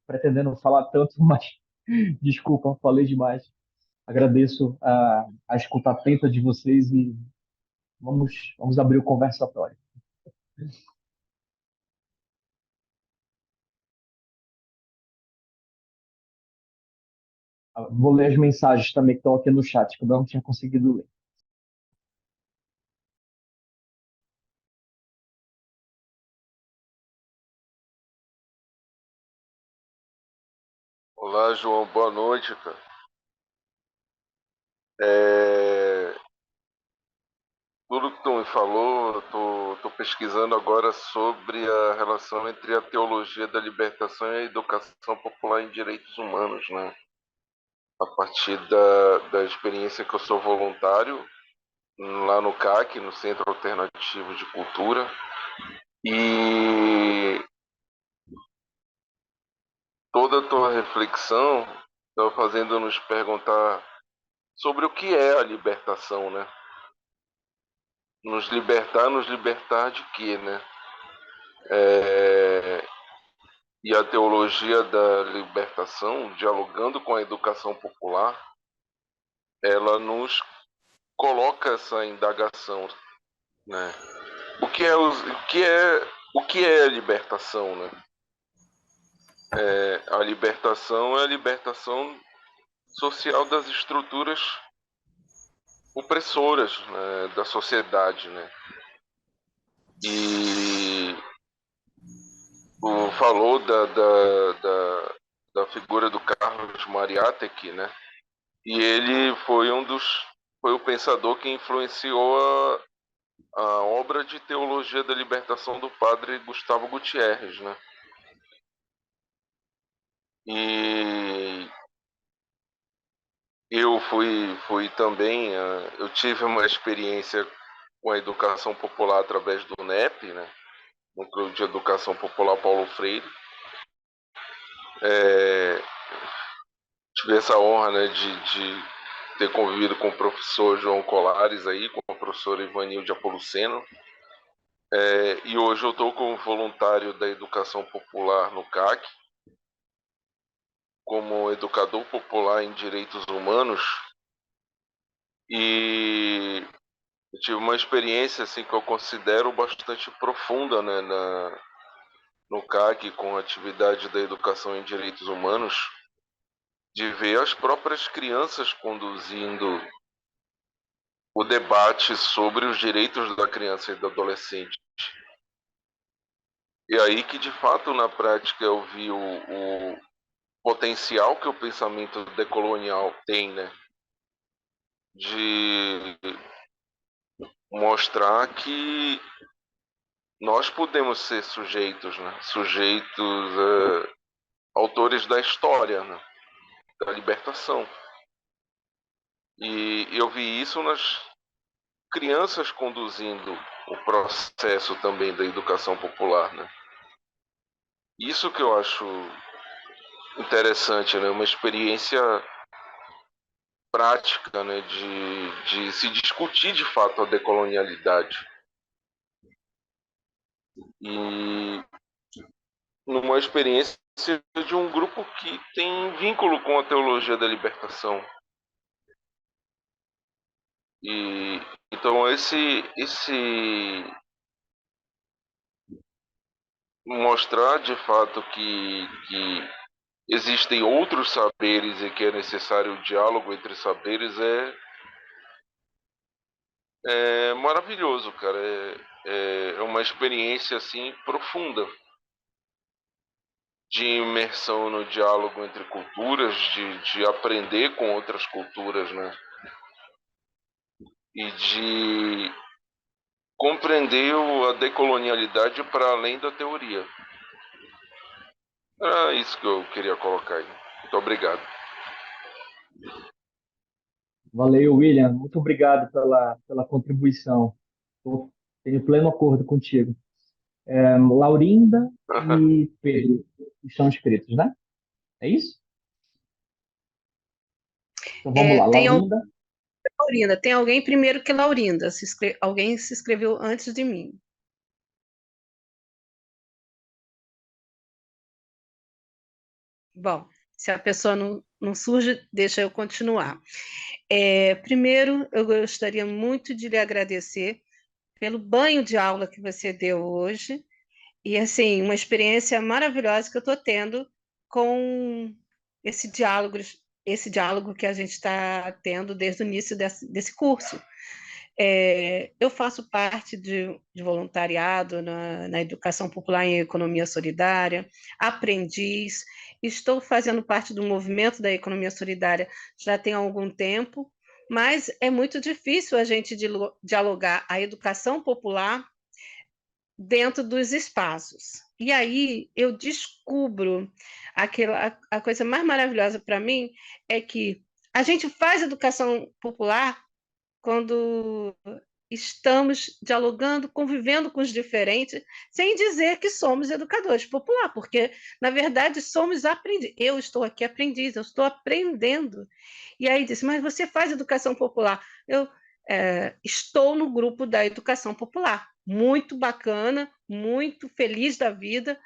pretendendo falar tanto, mas desculpa, falei demais. Agradeço a escuta atenta de vocês e vamos abrir o conversatório. Vou ler as mensagens também que estão aqui no chat, que eu não tinha conseguido ler. Olá, João, boa noite, cara. É, Tudo que tu me falou, eu tô pesquisando agora sobre a relação entre a teologia da libertação e a educação popular em direitos humanos, né? A partir da experiência que eu sou voluntário lá no CAC, no Centro Alternativo de Cultura, e toda a tua reflexão estava fazendo nos perguntar sobre o que é a libertação, né? Nos libertar de quê, né? É, e a teologia da libertação, dialogando com a educação popular, ela nos coloca essa indagação, né? O que é a libertação, né? A libertação é a libertação social das estruturas opressoras, né, da sociedade, né? E falou da figura do Carlos Mariátegui, né? E ele foi o pensador que influenciou a obra de teologia da libertação do padre Gustavo Gutierrez, né? E eu fui também, eu tive uma experiência com a educação popular através do NEP, né? Núcleo de Educação Popular Paulo Freire. É, tive essa honra, né, de ter convivido com o professor João Colares aí, com a professora Ivanilde Apoluceno. E hoje eu estou como voluntário da educação popular no CAC, como educador popular em direitos humanos, e eu tive uma experiência assim que eu considero bastante profunda, né, no CAC, com a atividade da educação em direitos humanos, de ver as próprias crianças conduzindo o debate sobre os direitos da criança e do adolescente. E aí que, de fato, na prática, eu vi o potencial que o pensamento decolonial tem, né? De mostrar que nós podemos ser sujeitos, né? Sujeitos, autores da história, né? Da libertação. E eu vi isso nas crianças conduzindo o processo também da educação popular, né? Isso que eu acho interessante, né? Uma experiência prática, né, de se discutir de fato a decolonialidade. E numa experiência de um grupo que tem vínculo com a teologia da libertação. E então esse mostrar de fato que existem outros saberes e que é necessário o diálogo entre saberes é maravilhoso, cara. É uma experiência assim profunda de imersão no diálogo entre culturas, de aprender com outras culturas, né? E de compreender a decolonialidade para além da teoria. Era isso que eu queria colocar aí. Muito obrigado. Valeu, William. Muito obrigado pela contribuição. Tenho pleno acordo contigo. Laurinda e Pedro estão inscritos, né? É isso? Então vamos lá, Laurinda. Laurinda, tem alguém primeiro que Laurinda. Alguém se inscreveu antes de mim. Bom, se a pessoa não surge, deixa eu continuar. Primeiro, eu gostaria muito de lhe agradecer pelo banho de aula que você deu hoje. E, assim, uma experiência maravilhosa que eu estou tendo com esse diálogo que a gente está tendo desde o início desse curso. Eu faço parte de voluntariado na Educação Popular em Economia Solidária, aprendiz, estou fazendo parte do movimento da Economia Solidária já tem algum tempo, mas é muito difícil a gente dialogar a educação popular dentro dos espaços. E aí eu descubro a coisa mais maravilhosa para mim é que a gente faz educação popular quando estamos dialogando, convivendo com os diferentes, sem dizer que somos educadores popular, porque, na verdade, somos aprendizes. Eu estou aqui aprendiz, eu estou aprendendo. E aí disse, mas você faz educação popular? Eu estou no grupo da educação popular. Muito bacana, muito feliz da vida,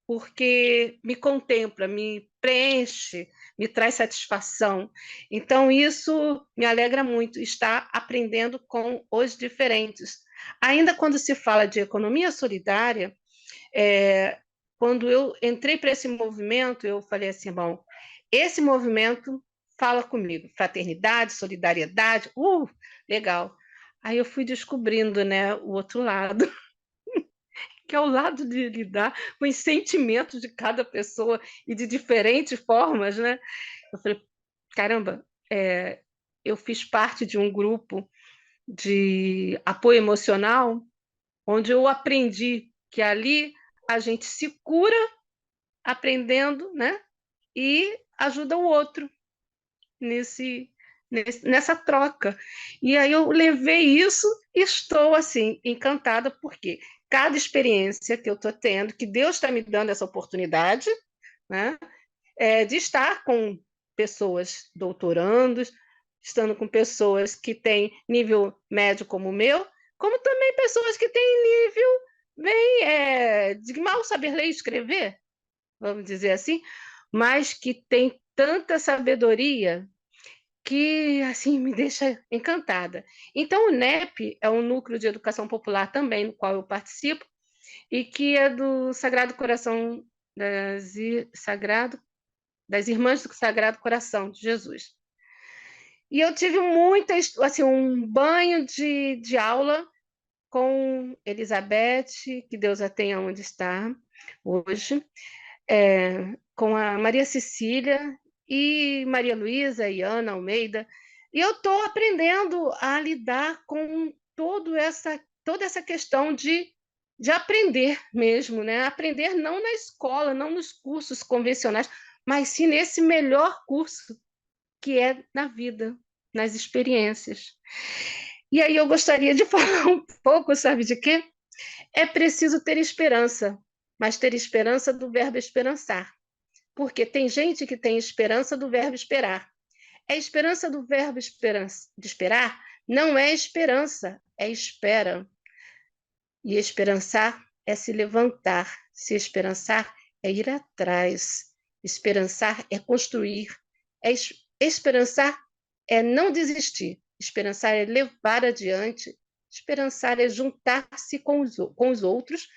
porque me contempla, me preenche, me traz satisfação. Então, isso me alegra muito, estar aprendendo com os diferentes. Ainda quando se fala de economia solidária, quando eu entrei para esse movimento, eu falei assim, bom, esse movimento fala comigo, fraternidade, solidariedade, legal. Aí eu fui descobrindo, né, o outro lado, que é o lado de lidar com os sentimentos de cada pessoa e de diferentes formas, né? Eu falei, caramba, eu fiz parte de um grupo de apoio emocional, onde eu aprendi que ali a gente se cura aprendendo, né? E ajuda o outro nessa troca. E aí eu levei isso e estou assim encantada porque cada experiência que eu estou tendo, que Deus está me dando essa oportunidade, né, de estar com pessoas doutorandos, estando com pessoas que têm nível médio como o meu, como também pessoas que têm nível bem de mal saber ler e escrever, vamos dizer assim, mas que tem tanta sabedoria que assim me deixa encantada. Então, o NEP é um núcleo de educação popular também, no qual eu participo, e que é do Sagrado Coração das Irmãs do Sagrado Coração de Jesus. E eu tive assim, um banho de aula com Elizabeth, que Deus a tenha onde está hoje, com a Maria Cecília e Maria Luísa e Ana Almeida. E eu estou aprendendo a lidar com toda essa questão de aprender mesmo, né? Aprender não na escola, não nos cursos convencionais, mas sim nesse melhor curso que é na vida, nas experiências. E aí eu gostaria de falar um pouco, sabe de quê? É preciso ter esperança, mas ter esperança do verbo esperançar. Porque tem gente que tem esperança do verbo esperar. A esperança do verbo de esperar não é esperança, é espera. E esperançar é se levantar. Se esperançar é ir atrás. Esperançar é construir. Esperançar é não desistir. Esperançar é levar adiante. Esperançar é juntar-se com os outros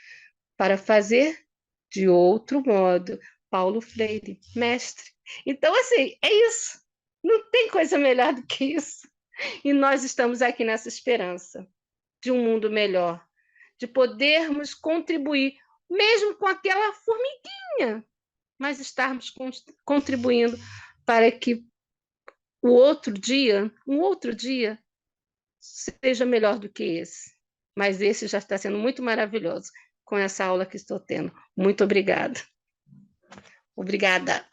para fazer de outro modo. Paulo Freire, mestre. Então, assim, é isso. Não tem coisa melhor do que isso. E nós estamos aqui nessa esperança de um mundo melhor, de podermos contribuir, mesmo com aquela formiguinha, mas estarmos contribuindo para que um outro dia, seja melhor do que esse. Mas esse já está sendo muito maravilhoso com essa aula que estou tendo. Muito obrigada. Obrigada.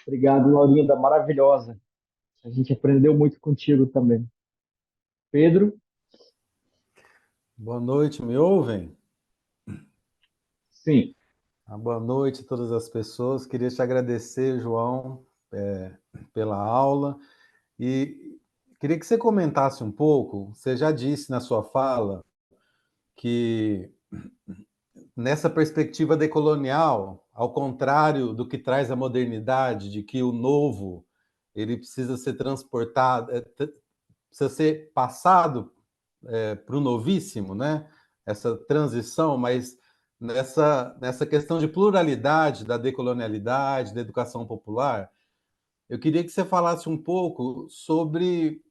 Obrigado, Laurinda, maravilhosa. A gente aprendeu muito contigo também. Pedro? Boa noite, me ouvem? Sim. Boa noite a todas as pessoas. Queria te agradecer, João, pela aula. E queria que você comentasse um pouco. Você já disse na sua fala que nessa perspectiva decolonial, ao contrário do que traz a modernidade, de que o novo ele precisa ser transportado, precisa ser passado para o novíssimo, né? Essa transição, mas nessa questão de pluralidade da decolonialidade, da educação popular, eu queria que você falasse um pouco sobre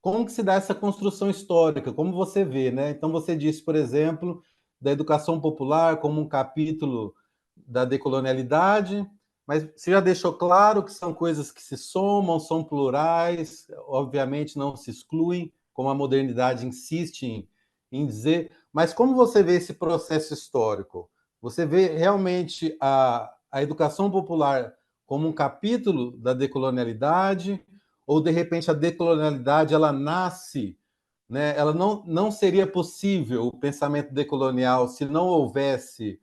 como que se dá essa construção histórica, como você vê, né? Então você disse, por exemplo, da educação popular como um capítulo da decolonialidade, mas você já deixou claro que são coisas que se somam, são plurais, obviamente não se excluem, como a modernidade insiste em dizer. Mas como você vê esse processo histórico? Você vê realmente a educação popular como um capítulo da decolonialidade, ou de repente a decolonialidade ela nasce, né? Ela não seria possível o pensamento decolonial se não houvesse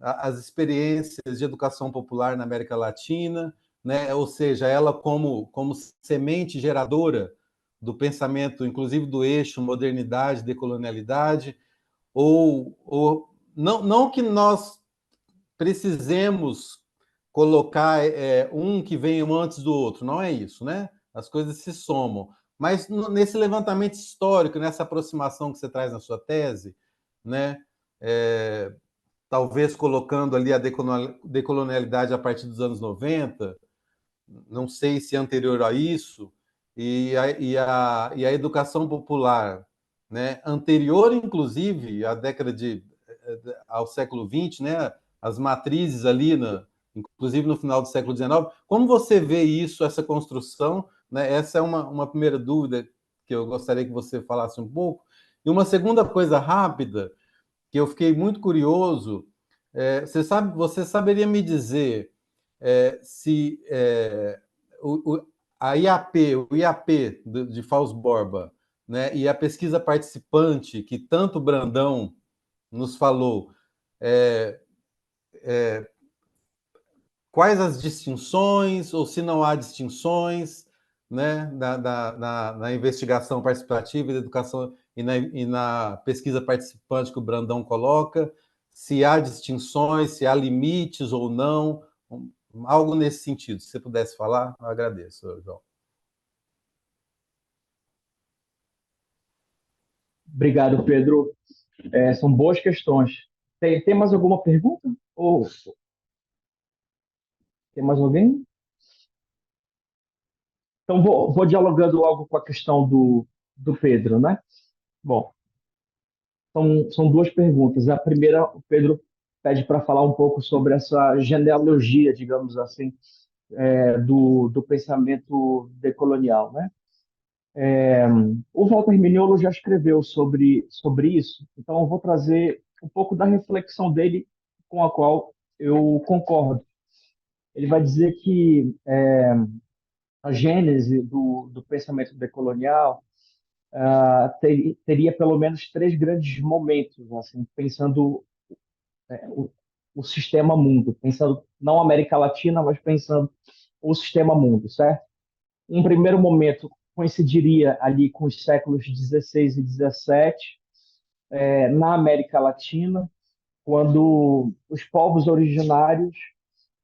as experiências de educação popular na América Latina, né? Ou seja, ela como semente geradora do pensamento, inclusive do eixo modernidade, decolonialidade, ou não que nós precisemos colocar um que venha antes do outro, não é isso, né? As coisas se somam. Mas nesse levantamento histórico, nessa aproximação que você traz na sua tese, né? Talvez colocando ali a decolonialidade a partir dos anos 90, não sei se é anterior a isso, e a educação popular, né? Anterior, inclusive, à década ao século XX, né? As matrizes ali, inclusive no final do século XIX. Como você vê isso, essa construção? Né? Essa é uma primeira dúvida que eu gostaria que você falasse um pouco. E uma segunda coisa rápida, que eu fiquei muito curioso, você saberia me dizer se a IAP de Fausto Borba, né, e a pesquisa participante que tanto Brandão nos falou, quais as distinções, ou se não há distinções, né, na investigação participativa e da educação e na pesquisa participante que o Brandão coloca, se há distinções, se há limites ou não, algo nesse sentido. Se você pudesse falar, eu agradeço, João. Obrigado, Pedro. São boas questões. Tem mais alguma pergunta? Ou tem mais alguém? Então, vou dialogando logo com a questão do Pedro, né? Bom, são duas perguntas. A primeira, o Pedro pede para falar um pouco sobre essa genealogia, digamos assim, do pensamento decolonial, né? O Walter Mignolo já escreveu sobre isso, então eu vou trazer um pouco da reflexão dele com a qual eu concordo. Ele vai dizer que a gênese do pensamento decolonial teria pelo menos três grandes momentos, assim, pensando o sistema mundo, pensando não América Latina, mas pensando o sistema mundo, certo? Em primeiro momento, coincidiria ali com os séculos 16 e 17, na América Latina, quando os povos originários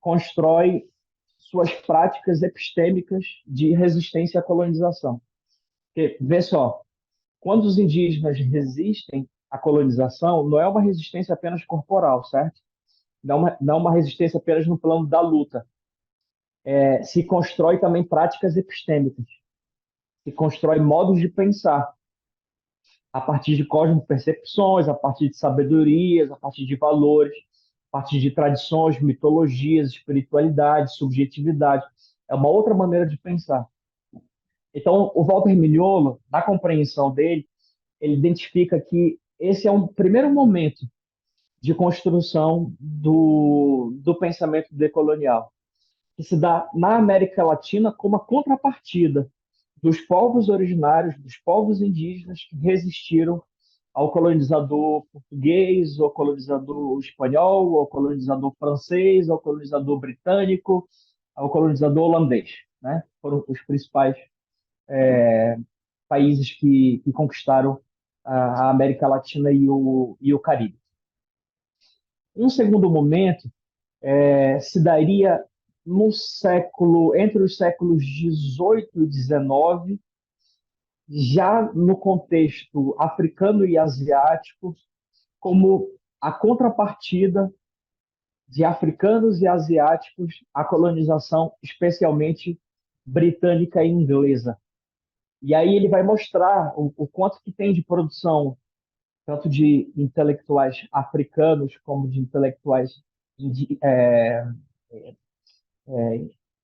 constroem suas práticas epistêmicas de resistência à colonização. Porque, vê só, quando os indígenas resistem à colonização, não é uma resistência apenas corporal, certo? Não é uma resistência apenas no plano da luta. Se constrói também práticas epistêmicas, se constrói modos de pensar a partir de cosmopercepções, a partir de sabedorias, a partir de valores, a partir de tradições, mitologias, espiritualidade, subjetividade. É uma outra maneira de pensar. Então, o Walter Mignolo, na compreensão dele, ele identifica que esse é um primeiro momento de construção do pensamento decolonial, que se dá na América Latina como a contrapartida dos povos originários, dos povos indígenas que resistiram ao colonizador português, ao colonizador espanhol, ao colonizador francês, ao colonizador britânico, ao colonizador holandês, né? Foram os principais países que conquistaram a América Latina e o Caribe. Um segundo momento se daria no século, entre os séculos 18 e 19, já no contexto africano e asiático, como a contrapartida de africanos e asiáticos à colonização, especialmente britânica e inglesa. E aí ele vai mostrar o quanto que tem de produção, tanto de intelectuais africanos como de intelectuais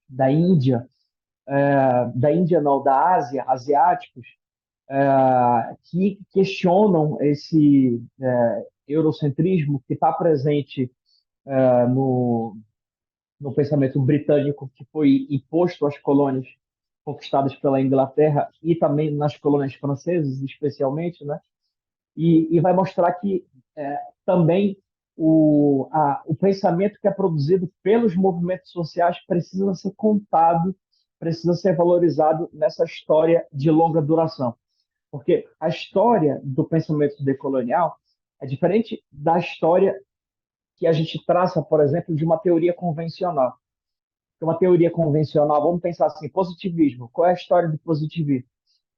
da Índia, da Índia não, da Ásia, asiáticos, que questionam esse eurocentrismo que está presente no pensamento britânico, que foi imposto às colônias conquistadas pela Inglaterra e também nas colônias francesas, especialmente, né? E vai mostrar que também o pensamento que é produzido pelos movimentos sociais precisa ser contado, precisa ser valorizado nessa história de longa duração. Porque a história do pensamento decolonial é diferente da história que a gente traça, por exemplo, de uma teoria convencional. Uma teoria convencional, vamos pensar assim, positivismo. Qual é a história do positivismo?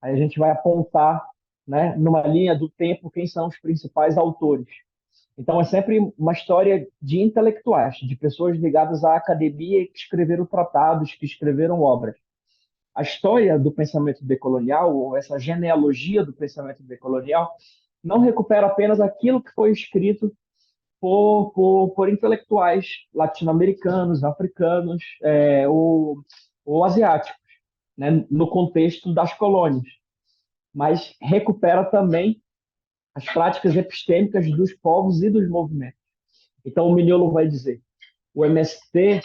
Aí a gente vai apontar, né, numa linha do tempo, quem são os principais autores. Então, é sempre uma história de intelectuais, de pessoas ligadas à academia que escreveram tratados, que escreveram obras. A história do pensamento decolonial, ou essa genealogia do pensamento decolonial, não recupera apenas aquilo que foi escrito por intelectuais latino-americanos, africanos ou asiáticos, né, no contexto das colônias, mas recupera também as práticas epistêmicas dos povos e dos movimentos. Então, o Mignolo vai dizer, o MST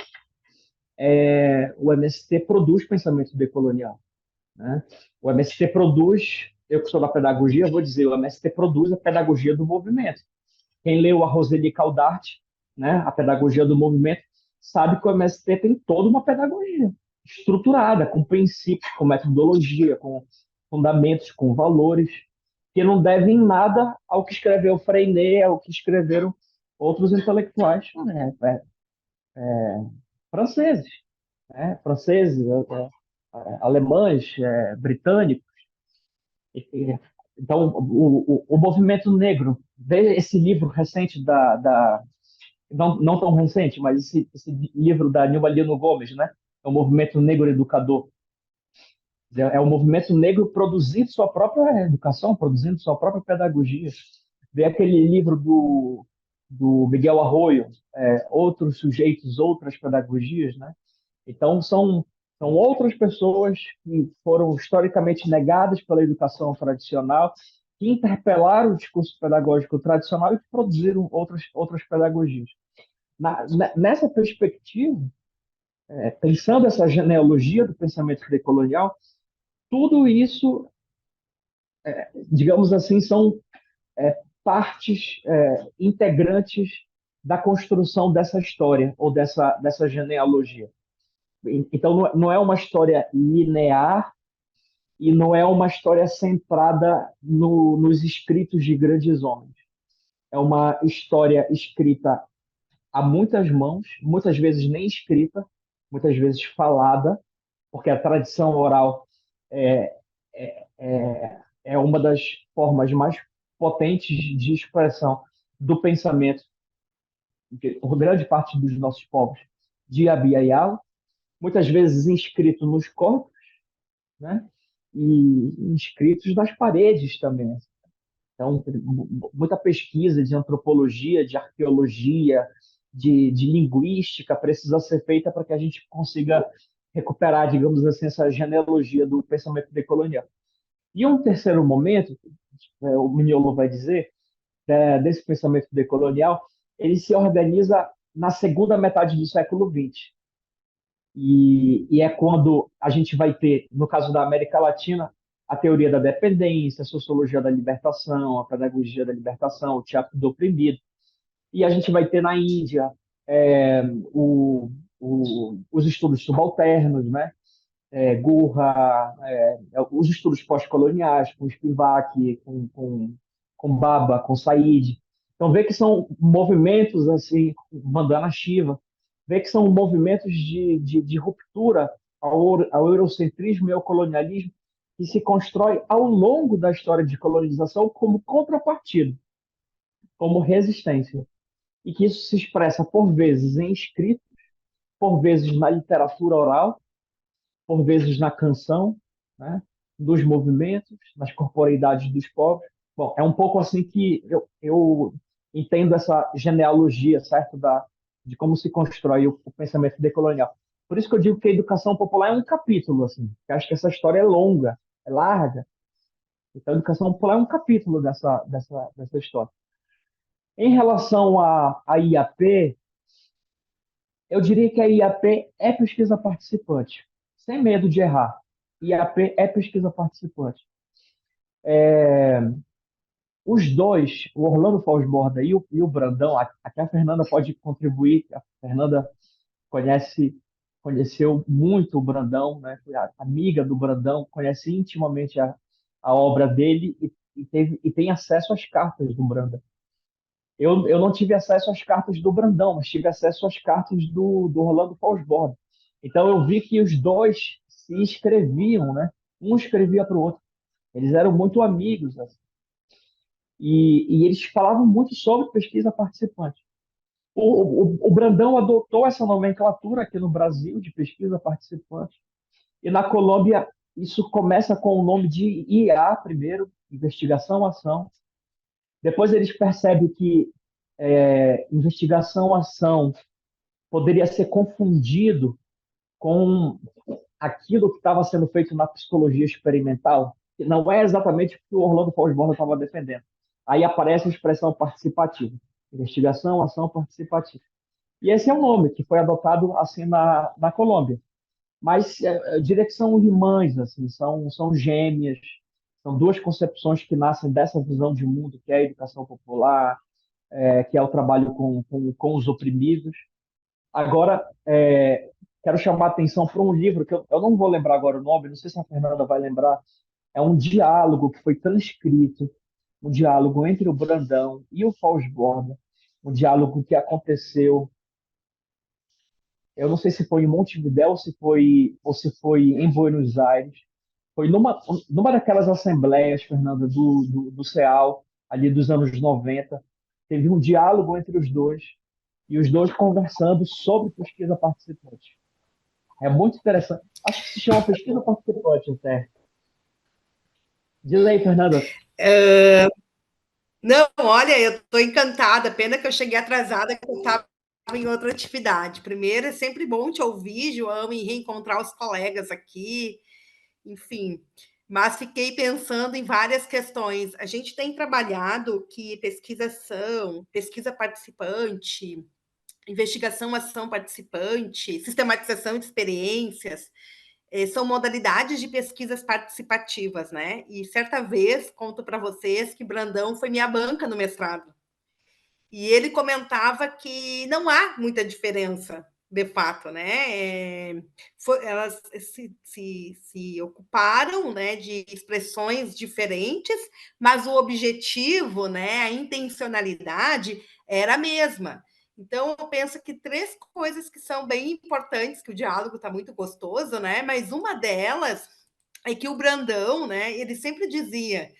produz pensamento decolonial, né? O MST produz, eu que sou da pedagogia, vou dizer, o MST produz a pedagogia do movimento. Quem leu a Roseli Caldart, né, a pedagogia do movimento, sabe que o MST tem toda uma pedagogia estruturada, com princípios, com metodologia, com fundamentos, com valores, que não devem nada ao que escreveu Freinet, ao que escreveram outros intelectuais franceses, franceses, alemães, britânicos. Então, o movimento negro, vê esse livro recente não tão recente, mas esse livro da Nilma Lino Gomes, né? É o movimento negro educador. É o movimento negro produzindo sua própria educação, produzindo sua própria pedagogia. Vê aquele livro do Miguel Arroyo, Outros Sujeitos, Outras Pedagogias, né? Então, são outras pessoas que foram historicamente negadas pela educação tradicional, que interpelaram o discurso pedagógico tradicional e que produziram outras pedagogias. Nessa perspectiva, pensando essa genealogia do pensamento decolonial, tudo isso, digamos assim, são partes integrantes da construção dessa história ou dessa genealogia. Então, não é uma história linear e não é uma história centrada nos escritos de grandes homens. É uma história escrita a muitas mãos, muitas vezes nem escrita, muitas vezes falada, porque a tradição oral é, é uma das formas mais potentes de expressão do pensamento por grande parte dos nossos povos de Abia Yala, muitas vezes inscrito nos corpos, né? E inscritos nas paredes também. Então, muita pesquisa de antropologia, de arqueologia, de linguística precisa ser feita para que a gente consiga recuperar, digamos assim, essa genealogia do pensamento decolonial. E um terceiro momento, o Mignolo vai dizer, desse pensamento decolonial, ele se organiza na segunda metade do século XX. E é quando a gente vai ter, no caso da América Latina, a teoria da dependência, a sociologia da libertação, a pedagogia da libertação, o teatro do oprimido. E a gente vai ter na Índia é, os estudos subalternos, né? Gurra, os estudos pós-coloniais, com Spivak, com Baba, com Said. Então, vê que são movimentos, assim, Vandana Shiva, vê que são movimentos de ruptura ao eurocentrismo e ao colonialismo que se constrói ao longo da história de colonização como contrapartida, como resistência. E que isso se expressa, por vezes, em escrito, por vezes na literatura oral, por vezes na canção, né, dos movimentos, nas corporeidades dos povos. Bom, é um pouco assim que eu entendo essa genealogia, certo, de como se constrói o pensamento decolonial. Por isso que eu digo que a educação popular é um capítulo, assim, porque acho que essa história é longa, é larga. Então, a educação popular é um capítulo dessa história. Em relação à IAP, eu diria que a IAP é pesquisa participante, sem medo de errar. IAP é pesquisa participante. Os dois, o Orlando Falsborda e o Brandão, aqui a Fernanda pode contribuir, a Fernanda conheceu muito o Brandão, né? Foi amiga do Brandão, conhece intimamente a obra dele e tem acesso às cartas do Brandão. Eu não tive acesso às cartas do Brandão, mas tive acesso às cartas do Orlando Falsborda. Então eu vi que os dois se escreviam, né? Um escrevia para o outro. Eles eram muito amigos, assim. E eles falavam muito sobre pesquisa participante. O Brandão adotou essa nomenclatura aqui no Brasil de pesquisa participante. E na Colômbia, isso começa com o nome de IA primeiro, investigação-ação. Depois eles percebem que investigação-ação poderia ser confundido com aquilo que estava sendo feito na psicologia experimental, que não é exatamente o que o Orlando Falsborda estava defendendo. Aí aparece a expressão participativa. Investigação, ação participativa. E esse é o nome que foi adotado assim na Colômbia. Mas eu diria que são irmãs, assim, são gêmeas, são duas concepções que nascem dessa visão de mundo, que é a educação popular, que é o trabalho com os oprimidos. Agora, quero chamar a atenção para um livro que eu não vou lembrar agora o nome, não sei se a Fernanda vai lembrar. É um diálogo que foi transcrito, um diálogo entre o Brandão e o Falsborda, um diálogo que aconteceu, eu não sei se foi em Montevidéu ou se foi em Buenos Aires. Foi numa daquelas assembleias, Fernanda, do CEAL, ali dos anos 90. Teve um diálogo entre os dois, e os dois conversando sobre pesquisa participante. É muito interessante. Acho que se chama pesquisa participante até. Diz aí, Fernanda. Não, olha, eu estou encantada. Pena que eu cheguei atrasada, que eu estava em outra atividade. Primeiro, é sempre bom te ouvir, João, e reencontrar os colegas aqui. Enfim, mas fiquei pensando em várias questões. A gente tem trabalhado que pesquisa participante, investigação, ação participante, sistematização de experiências, são modalidades de pesquisas participativas, né? E certa vez, conto para vocês que Brandão foi minha banca no mestrado. E ele comentava que não há muita diferença, de fato, né? Elas se ocuparam, né, de expressões diferentes, mas o objetivo, né, a intencionalidade era a mesma. Então, eu penso que três coisas que são bem importantes, que o diálogo está muito gostoso, né? Mas uma delas é que o Brandão, né, ele sempre dizia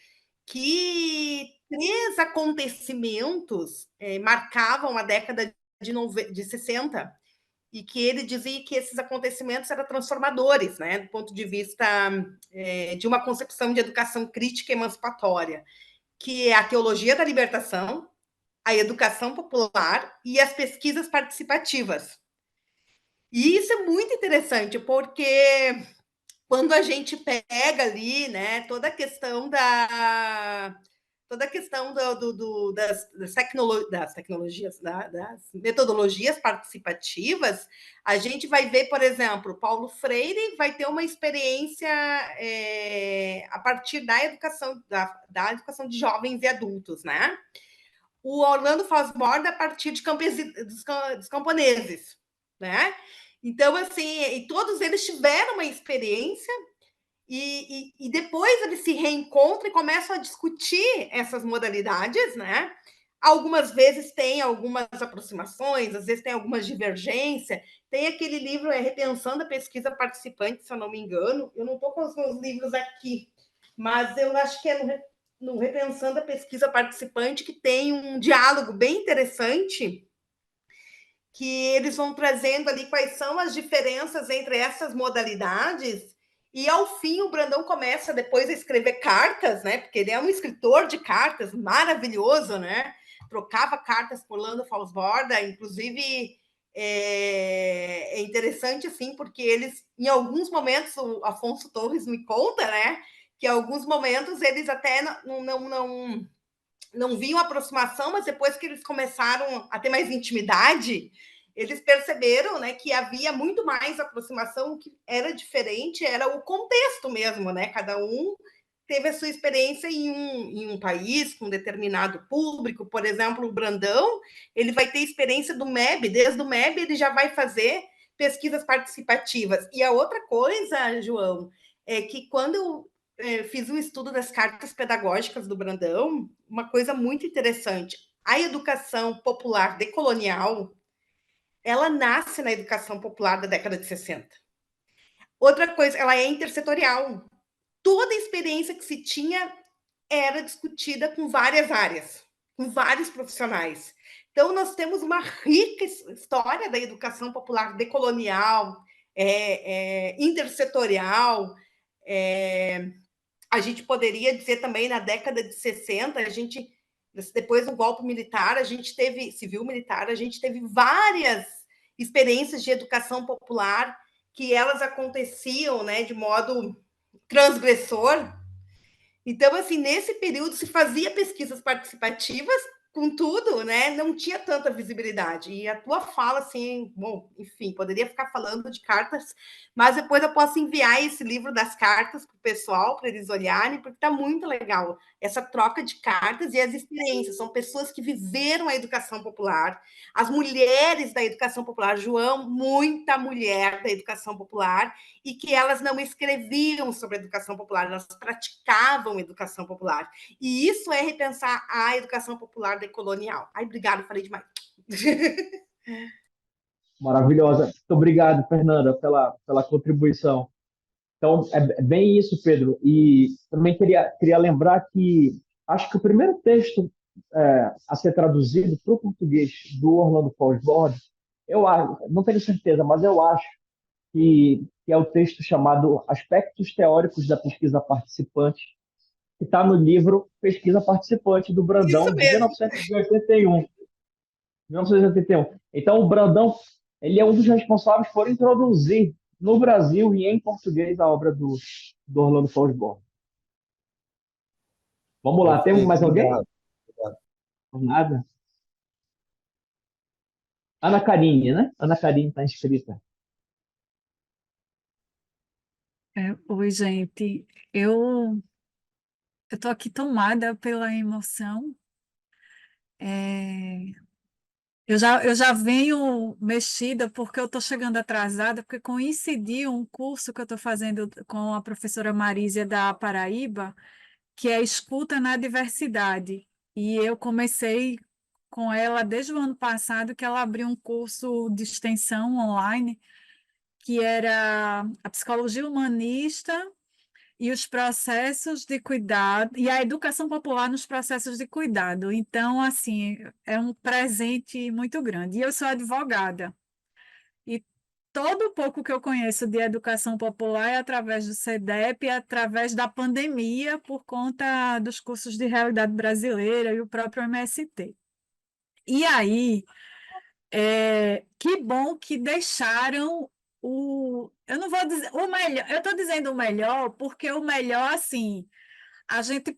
que três acontecimentos marcavam a década de 60 e que ele dizia que esses acontecimentos eram transformadores, né, do ponto de vista de uma concepção de educação crítica e emancipatória, que é a teologia da libertação, a educação popular e as pesquisas participativas. E isso é muito interessante, porque quando a gente pega ali, né, toda a questão das tecnologias, das metodologias participativas, a gente vai ver, por exemplo, Paulo Freire vai ter uma experiência a partir da educação, da educação de jovens e adultos, né? O Orlando Fosborda a partir dos camponeses, né? Então, assim, e todos eles tiveram uma experiência e depois eles se reencontram e começam a discutir essas modalidades, né? Algumas vezes tem algumas aproximações, às vezes tem algumas divergências. Tem aquele livro, Repensando a Pesquisa Participante, se eu não me engano. Eu não estou com os meus livros aqui, mas eu acho que é no Repensando a Pesquisa Participante que tem um diálogo bem interessante, que eles vão trazendo ali quais são as diferenças entre essas modalidades. E ao fim o Brandão começa depois a escrever cartas, né? Porque ele é um escritor de cartas maravilhoso, né? Trocava cartas por Orlando Fosborda, inclusive é interessante assim, porque eles, em alguns momentos, o Afonso Torres me conta, né? Que em alguns momentos eles até não viam aproximação, mas depois que eles começaram a ter mais intimidade, eles perceberam, né, que havia muito mais aproximação, que era diferente, era o contexto mesmo, né? Cada um teve a sua experiência em um país, com um determinado público. Por exemplo, o Brandão, ele vai ter experiência do MEB, desde o MEB ele já vai fazer pesquisas participativas. E a outra coisa, João, é que quando eu fiz um estudo das cartas pedagógicas do Brandão, uma coisa muito interessante. A educação popular decolonial, ela nasce na educação popular da década de 60. Outra coisa, ela é intersetorial. Toda a experiência que se tinha era discutida com várias áreas, com vários profissionais. Então, nós temos uma rica história da educação popular decolonial, intersetorial. A gente poderia dizer também, na década de 60, a gente, depois do golpe militar, a gente teve, civil-militar, a gente teve várias experiências de educação popular que elas aconteciam, né, de modo transgressor. Então, assim, nesse período se fazia pesquisas participativas, contudo, né, não tinha tanta visibilidade. E a tua fala, assim, bom, enfim, poderia ficar falando de cartas, mas depois eu posso enviar esse livro das cartas para o pessoal, para eles olharem, porque está muito legal essa troca de cartas e as experiências. São pessoas que viveram a educação popular, as mulheres da educação popular, João, muita mulher da educação popular, e que elas não escreviam sobre educação popular, elas praticavam educação popular. E isso é repensar a educação popular decolonial. Ai, obrigada, falei demais. Maravilhosa. Muito obrigado, Fernanda, pela contribuição. Então, é bem isso, Pedro. E também queria lembrar que acho que o primeiro texto a ser traduzido para o português do Orlando Fosborda, eu não tenho certeza, mas eu acho que é o texto chamado Aspectos Teóricos da Pesquisa Participante, que está no livro Pesquisa Participante do Isso Brandão, de mesmo. 1981. 1981. Então, o Brandão, ele é um dos responsáveis por introduzir no Brasil e em português a obra do Orlando Fosborda. Vamos lá, temos Perfeito, mais alguém? obrigado. Obrigado. Nada. Ana Karine, né? Ana Karine está inscrita. Oi, gente. Eu estou aqui tomada pela emoção. eu já venho mexida porque eu estou chegando atrasada, porque coincidiu um curso que eu estou fazendo com a professora Marísia da Paraíba, que é Escuta na Diversidade. E eu comecei com ela desde o ano passado, que ela abriu um curso de extensão online, que era a psicologia humanista e os processos de cuidado, e a educação popular nos processos de cuidado. Então, assim, é um presente muito grande. E eu sou advogada, e todo o pouco que eu conheço de educação popular é através do CEDEP e através da pandemia, por conta dos cursos de realidade brasileira e o próprio MST. E aí, que bom que deixaram eu não vou dizer o melhor, eu estou dizendo o melhor, porque o melhor, assim, a gente,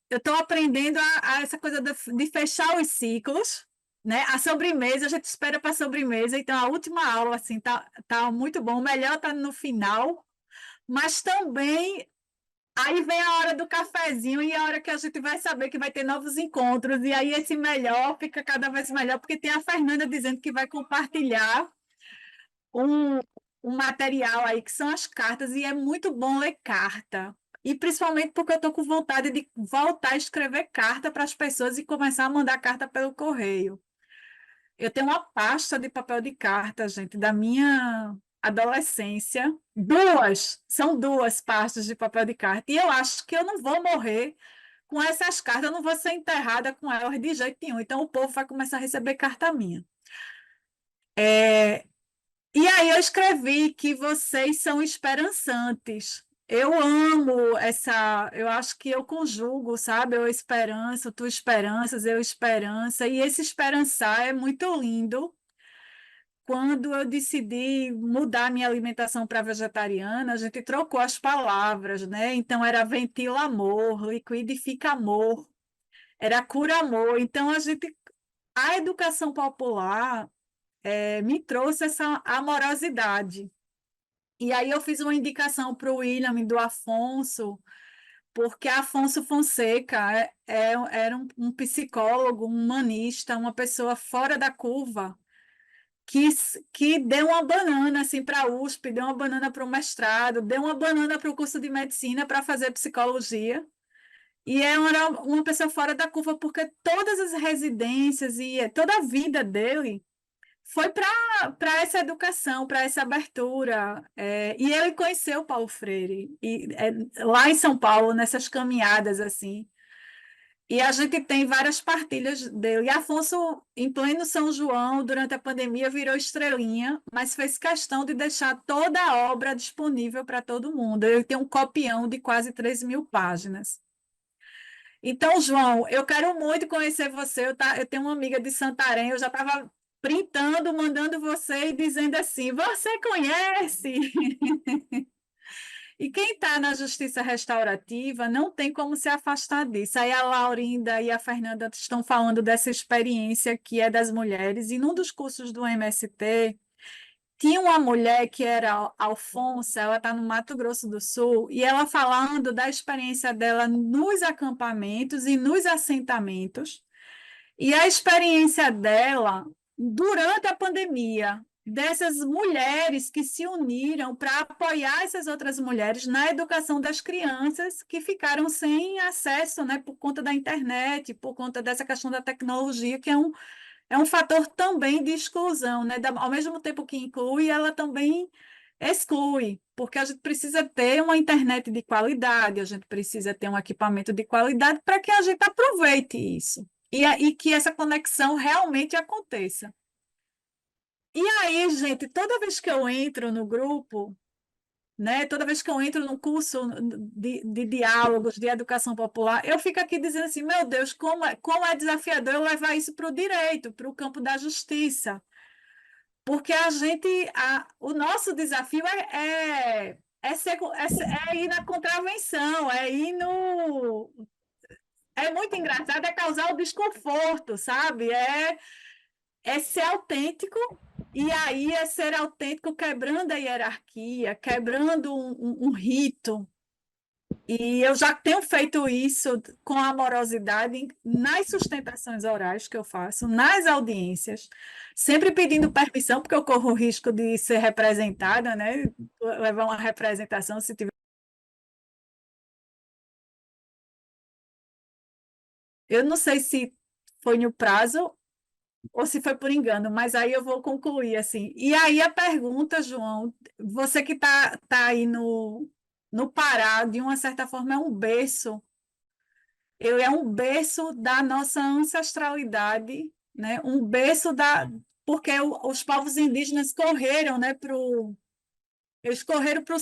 eu estou aprendendo a essa coisa de fechar os ciclos, né? A sobremesa, a gente espera para a sobremesa, então a última aula, assim, tá muito bom, o melhor está no final, mas também aí vem a hora do cafezinho e a hora que a gente vai saber que vai ter novos encontros, e aí esse melhor fica cada vez melhor, porque tem a Fernanda dizendo que vai compartilhar um, um material aí que são as cartas, e é muito bom ler carta. E principalmente porque eu estou com vontade de voltar a escrever carta para as pessoas e começar a mandar carta pelo correio. Eu tenho uma pasta de papel de carta, gente, da minha adolescência. São duas pastas de papel de carta. E eu acho que eu não vou morrer com essas cartas, eu não vou ser enterrada com elas de jeito nenhum. Então o povo vai começar a receber carta minha. E aí eu escrevi que vocês são esperançantes. Eu amo eu acho que eu conjugo, sabe? Eu esperança, tu esperanças, eu esperança, e esse esperançar é muito lindo. Quando eu decidi mudar minha alimentação para vegetariana, a gente trocou as palavras, né? Então era ventila amor, liquidifica amor, era cura amor. Então a educação popular me trouxe essa amorosidade. E aí eu fiz uma indicação para o William e do Afonso, porque Afonso Fonseca era um psicólogo, um humanista, uma pessoa fora da curva, que deu uma banana assim, para a USP, deu uma banana para o mestrado, deu uma banana para o curso de medicina para fazer psicologia. E era uma pessoa fora da curva, porque todas as residências e toda a vida dele foi para essa educação, para essa abertura. E ele conheceu Paulo Freire, lá em São Paulo, nessas caminhadas assim. E a gente tem várias partilhas dele. E Afonso, em pleno São João, durante a pandemia, virou estrelinha, mas fez questão de deixar toda a obra disponível para todo mundo. Ele tem um copião de quase 3.000 páginas. Então, João, eu quero muito conhecer você. Eu tenho uma amiga de Santarém, eu já estava printando, mandando você e dizendo assim: você conhece? E quem está na justiça restaurativa não tem como se afastar disso. Aí a Laurinda e a Fernanda estão falando dessa experiência que é das mulheres, e num dos cursos do MST, tinha uma mulher que era Alfonsa, ela está no Mato Grosso do Sul, e ela falando da experiência dela nos acampamentos e nos assentamentos, e a experiência dela durante a pandemia, dessas mulheres que se uniram para apoiar essas outras mulheres na educação das crianças que ficaram sem acesso, né, por conta da internet, por conta dessa questão da tecnologia, que é um fator também de exclusão, né? Ao mesmo tempo que inclui, ela também exclui, porque a gente precisa ter uma internet de qualidade, a gente precisa ter um equipamento de qualidade para que a gente aproveite isso e que essa conexão realmente aconteça. E aí, gente, toda vez que eu entro no grupo, né, toda vez que eu entro num curso de diálogos, de educação popular, eu fico aqui dizendo assim, meu Deus, como é desafiador eu levar isso para o direito, para o campo da justiça. Porque o nosso desafio é ir na contravenção, é ir no... É muito engraçado, é causar o desconforto, sabe? É ser autêntico, e aí é ser autêntico quebrando a hierarquia, quebrando um rito, E eu já tenho feito isso com amorosidade nas sustentações orais que eu faço, nas audiências, sempre pedindo permissão, porque eu corro o risco de ser representada, né? Levar uma representação se tiver. Eu não sei se foi no prazo ou se foi por engano, mas aí eu vou concluir assim. E aí a pergunta, João, você que tá aí no Pará, de uma certa forma é um berço, é um berço da nossa ancestralidade, né? Um berço porque os povos indígenas correram, né, eles correram para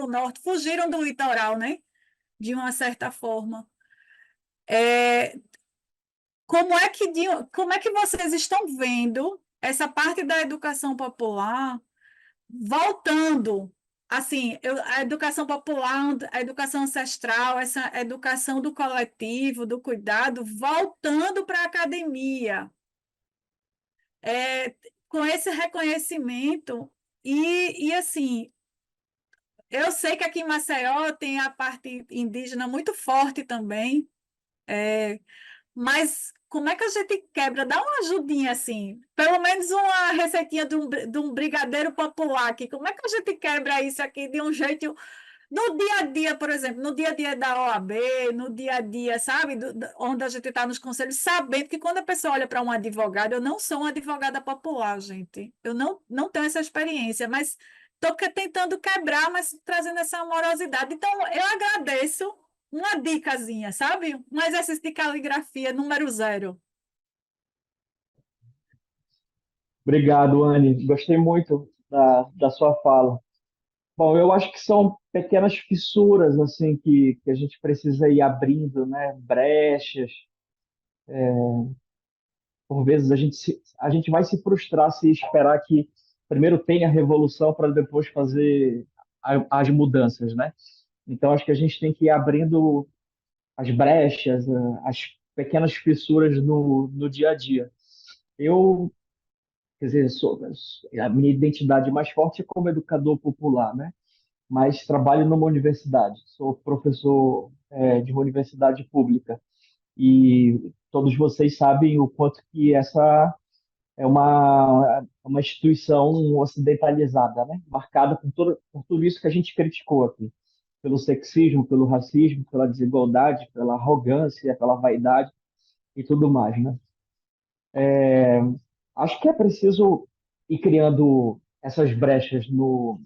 o norte, fugiram do litoral, né? De uma certa forma. É, como é que vocês estão vendo essa parte da educação popular voltando? Assim, a educação popular, a educação ancestral, essa educação do coletivo, do cuidado, voltando para a academia, é, com esse reconhecimento. E assim, eu sei que aqui em Maceió tem a parte indígena muito forte também, mas como é que a gente quebra? Dá uma ajudinha assim, pelo menos uma receitinha de um brigadeiro popular aqui. Como é que a gente quebra isso aqui de um jeito, no dia a dia, por exemplo, no dia a dia da OAB, no dia a dia, sabe, onde a gente está nos conselhos, sabendo que quando a pessoa olha para um advogado, eu não sou uma advogada popular, gente. Eu não tenho essa experiência, mas estou tentando quebrar, mas trazendo essa amorosidade. Então, eu agradeço uma dicasinha, sabe? Um exercício de caligrafia número 0. Obrigado, Anne. Gostei muito da sua fala. Bom, eu acho que são pequenas fissuras assim que a gente precisa ir abrindo, né? Brechas. Por vezes a gente vai se frustrar se esperar que primeiro tenha a revolução para depois fazer as mudanças, né? Então acho que a gente tem que ir abrindo as brechas, as pequenas fissuras no dia a dia. Eu, quer dizer, a minha identidade mais forte é como educador popular, né? Mas trabalho numa universidade, sou professor de uma universidade pública e todos vocês sabem o quanto que essa é uma instituição ocidentalizada, né? Marcada por tudo isso que a gente criticou aqui, pelo sexismo, pelo racismo, pela desigualdade, pela arrogância, pela vaidade e tudo mais, né? Acho que é preciso ir criando essas brechas no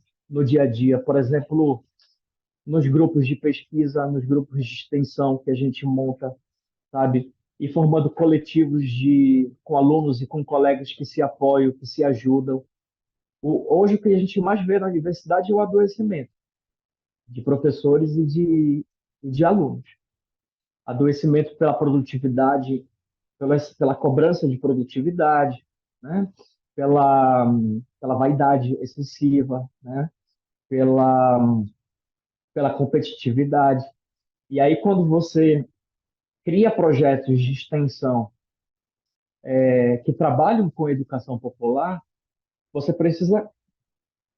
dia a dia, por exemplo, nos grupos de pesquisa, nos grupos de extensão que a gente monta, sabe? E formando coletivos com alunos e com colegas que se apoiam, que se ajudam. Hoje, o que a gente mais vê na universidade é o adoecimento de professores e de alunos. Adoecimento pela produtividade, pela cobrança de produtividade, né? pela, pela vaidade excessiva, né? pela, pela competitividade. E aí, quando você cria projetos de extensão que trabalham com educação popular, você precisa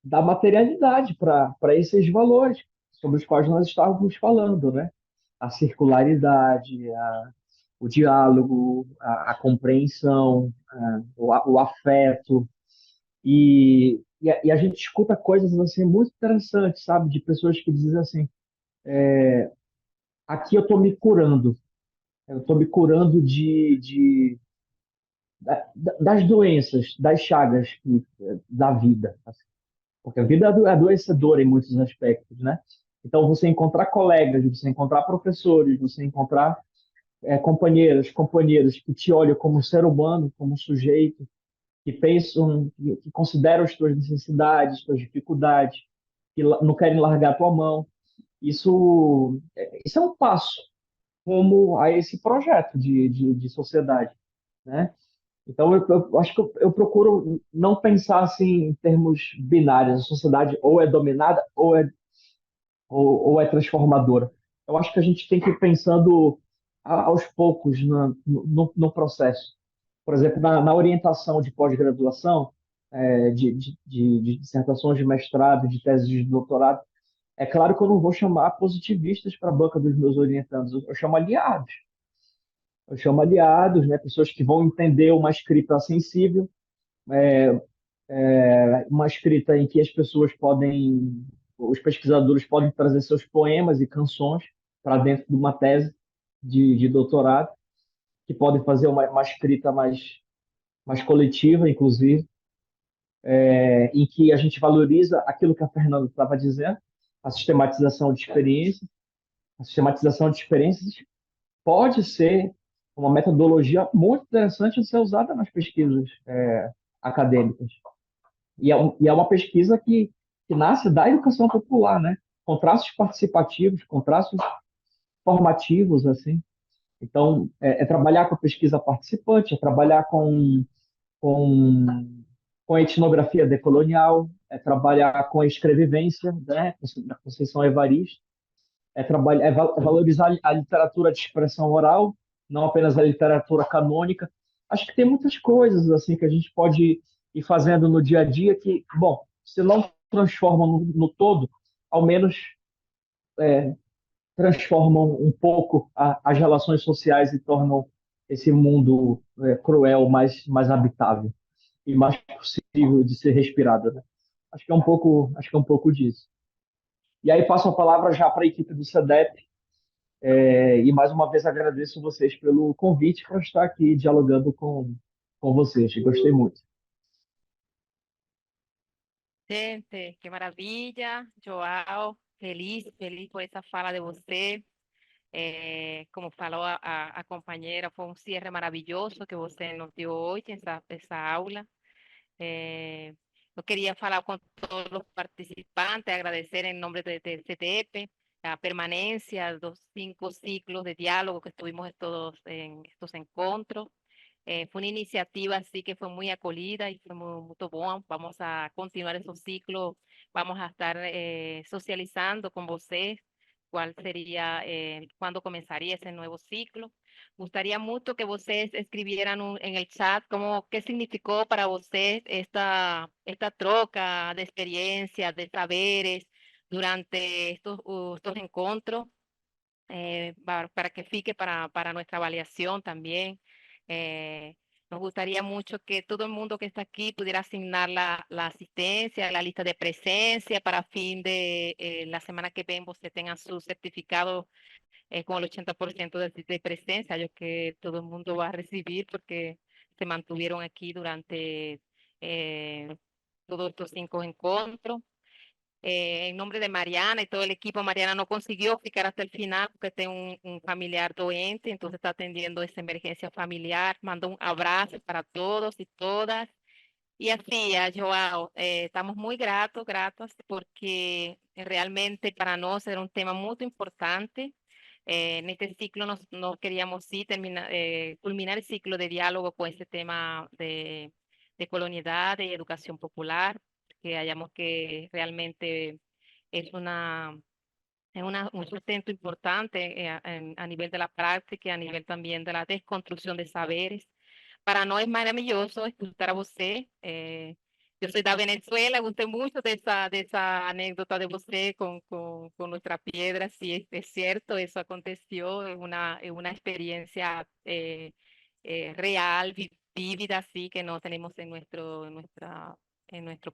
dar materialidade para esses valores sobre os quais nós estávamos falando, né? A circularidade, o diálogo, a compreensão, o afeto. E a gente escuta coisas assim muito interessantes, sabe? De pessoas que dizem assim: aqui eu estou me curando, eu estou me curando das doenças, das chagas da vida. Porque a vida é adoecedora em muitos aspectos, né? Então, você encontrar colegas, você encontrar professores, você encontrar companheiras, companheiros que te olham como um ser humano, como um sujeito, que pensam, que consideram as tuas necessidades, as tuas dificuldades, que não querem largar a tua mão. Isso é um passo como a esse projeto de sociedade, né? Então, eu acho que eu procuro não pensar assim em termos binários. A sociedade ou é dominada ou é transformadora. Eu acho que a gente tem que ir pensando aos poucos no processo. Por exemplo, na orientação de pós-graduação, de dissertações de mestrado, de teses de doutorado, É claro que eu não vou chamar positivistas para a banca dos meus orientandos, eu chamo aliados. Eu chamo aliados, né, pessoas que vão entender uma escrita sensível, uma escrita em que as pessoas podem, os pesquisadores podem trazer seus poemas e canções para dentro de uma tese de doutorado, que podem fazer uma escrita mais coletiva, inclusive, em que a gente valoriza aquilo que a Fernanda estava dizendo, a sistematização de experiências. A sistematização de experiências pode ser uma metodologia muito interessante de ser usada nas pesquisas acadêmicas. E é uma pesquisa que nasce da educação popular, né? Com traços participativos, com traços formativos, assim. Então, é trabalhar com a pesquisa participante, é trabalhar com, com a etnografia decolonial, é trabalhar com a escrevivência, né? Da Conceição Evaristo, é valorizar a literatura de expressão oral, não apenas a literatura canônica. Acho que tem muitas coisas assim que a gente pode ir fazendo no dia a dia que, bom, se não transformam no todo, ao menos transformam um pouco as relações sociais e tornam esse mundo cruel mais habitável e mais possível de ser respirado, né? Acho que é um pouco disso. E aí passo a palavra já para a equipe do SEDEP. E mais uma vez agradeço vocês pelo convite para estar aqui dialogando com vocês. Gostei muito. Gente, qué maravilla, Joao, feliz, feliz por esa fala de você. Como falou a compañera, fue un cierre maravilloso que você nos dio hoy, esa aula. Yo quería hablar con todos los participantes, agradecer en nombre del CTEP la permanencia, los 5 ciclos de diálogo que estuvimos todos en estos encuentros. Fue una iniciativa así que fue muy acolhida y fue muy buena. Vamos a continuar esos ciclos, vamos a estar socializando con vocês cuál sería, cuándo comenzaría ese nuevo ciclo. Gustaría mucho que vocês escribieran en el chat como qué significó para vocês esta troca de experiencias, de saberes durante estos encuentros, para que fique para nuestra avaliación también. Nos gustaría mucho que todo el mundo que está aquí pudiera asignar la asistencia, la lista de presencia para fin de la semana que ven, usted tengan su certificado con el 80% de presencia, yo que todo el mundo va a recibir porque se mantuvieron aquí durante todos estos 5 encuentros. En nombre de Mariana y todo el equipo, Mariana no consiguió ficar hasta el final porque tiene un familiar doente, entonces está atendiendo esa emergencia familiar. Mando un abrazo para todos y todas. Y así, a Joao, estamos muy gratos porque realmente para nosotros era un tema muy importante. En este ciclo nos queríamos sí culminar el ciclo de diálogo con este tema de colonialidad, de educación popular, que hallamos que realmente es un sustento importante a nivel de la práctica y a nivel también de la desconstrucción de saberes. Para nós es maravilloso escuchar a você. Yo soy de Venezuela, gusté mucho de esa anécdota de você con nuestra piedra. Sí, es cierto, eso aconteció, es una experiencia real, vívida, sí, que no tenemos en nuestro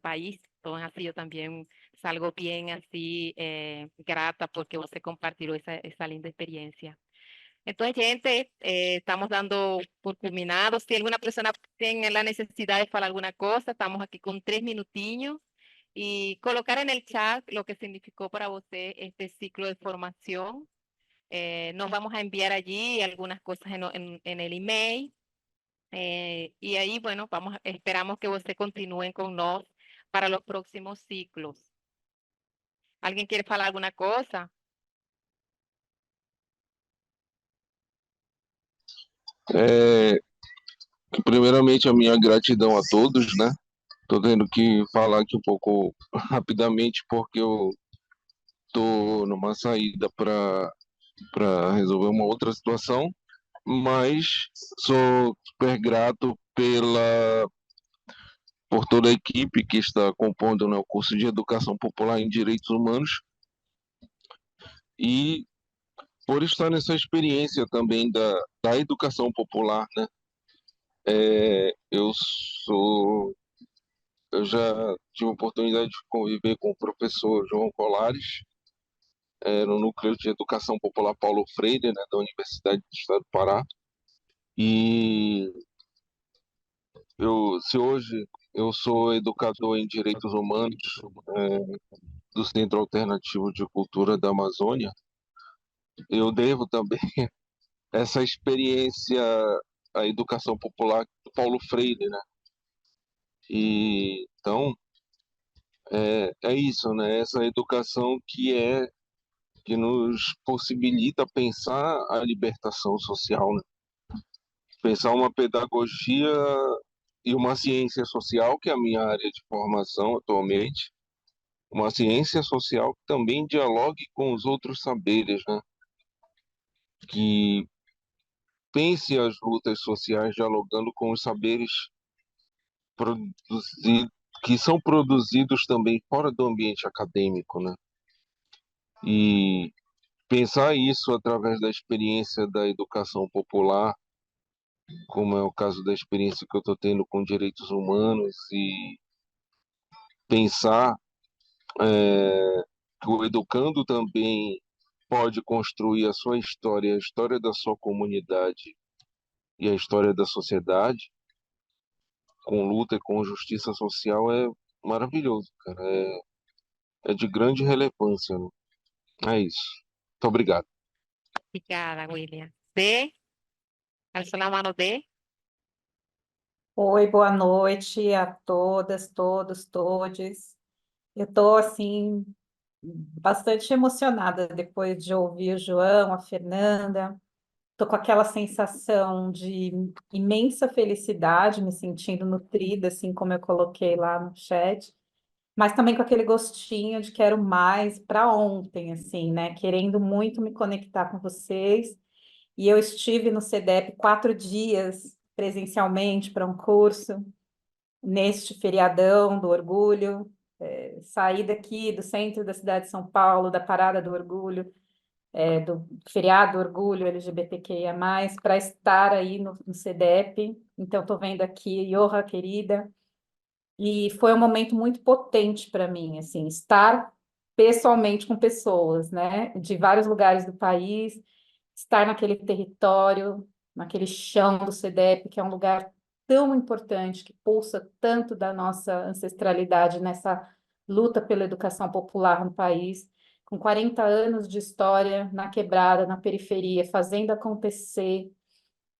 país. Entonces, así yo también salgo bien así grata porque você compartió esa linda experiencia. Entonces, gente, estamos dando por culminado. Si alguna persona tiene la necesidad de falar alguna cosa, estamos aquí con 3 minutinhos y colocar en el chat lo que significó para usted este ciclo de formación. Nos vamos a enviar allí algunas cosas en el email. Y ahí, bueno, esperamos que usted continúen con nosotros para los próximos ciclos. ¿Alguien quiere falar alguna cosa? Primeiramente, a minha gratidão a todos, né? Tô tendo que falar aqui um pouco rapidamente porque eu tô numa saída para resolver uma outra situação, mas sou super grato por toda a equipe que está compondo, né, o curso de Educação Popular em Direitos Humanos e por estar nessa experiência também da educação popular, né? É, eu sou, eu já tive a oportunidade de conviver com o professor João Colares, no Núcleo de Educação Popular Paulo Freire, né, da Universidade do Estado do Pará. E se hoje eu sou educador em Direitos Humanos, do Centro Alternativo de Cultura da Amazônia, eu devo também essa experiência à educação popular do Paulo Freire, né? E então é isso, né? Essa educação que nos possibilita pensar a libertação social, né? Pensar uma pedagogia e uma ciência social, que é a minha área de formação atualmente, uma ciência social que também dialogue com os outros saberes, né? Que pense as lutas sociais dialogando com os saberes que são produzidos também fora do ambiente acadêmico, né? E pensar isso através da experiência da educação popular, como é o caso da experiência que eu estou tendo com direitos humanos, e pensar que o educando também pode construir a sua história, a história da sua comunidade e a história da sociedade, com luta e com justiça social, é maravilhoso, cara. É de grande relevância, né? É isso. Muito obrigado. Obrigada, William. D, alça a mão D. Oi, boa noite a todas, todos, todes. Eu estou, assim, bastante emocionada depois de ouvir o João, a Fernanda. Estou com aquela sensação de imensa felicidade, me sentindo nutrida, assim como eu coloquei lá no chat, mas também com aquele gostinho de quero mais para ontem, assim, né? Querendo muito me conectar com vocês. E eu estive no CEDEP 4 dias presencialmente para um curso neste feriadão do orgulho, saí daqui do centro da cidade de São Paulo, da Parada do Orgulho, do feriado do Orgulho LGBTQIA+, para estar aí no CEDEP. Então, estou vendo aqui, Yoha, querida, e foi um momento muito potente para mim, assim, estar pessoalmente com pessoas, né, de vários lugares do país, estar naquele território, naquele chão do CEDEP, que é um lugar tão importante, que pulsa tanto da nossa ancestralidade nessa luta pela educação popular no país, com 40 anos de história na quebrada, na periferia, fazendo acontecer.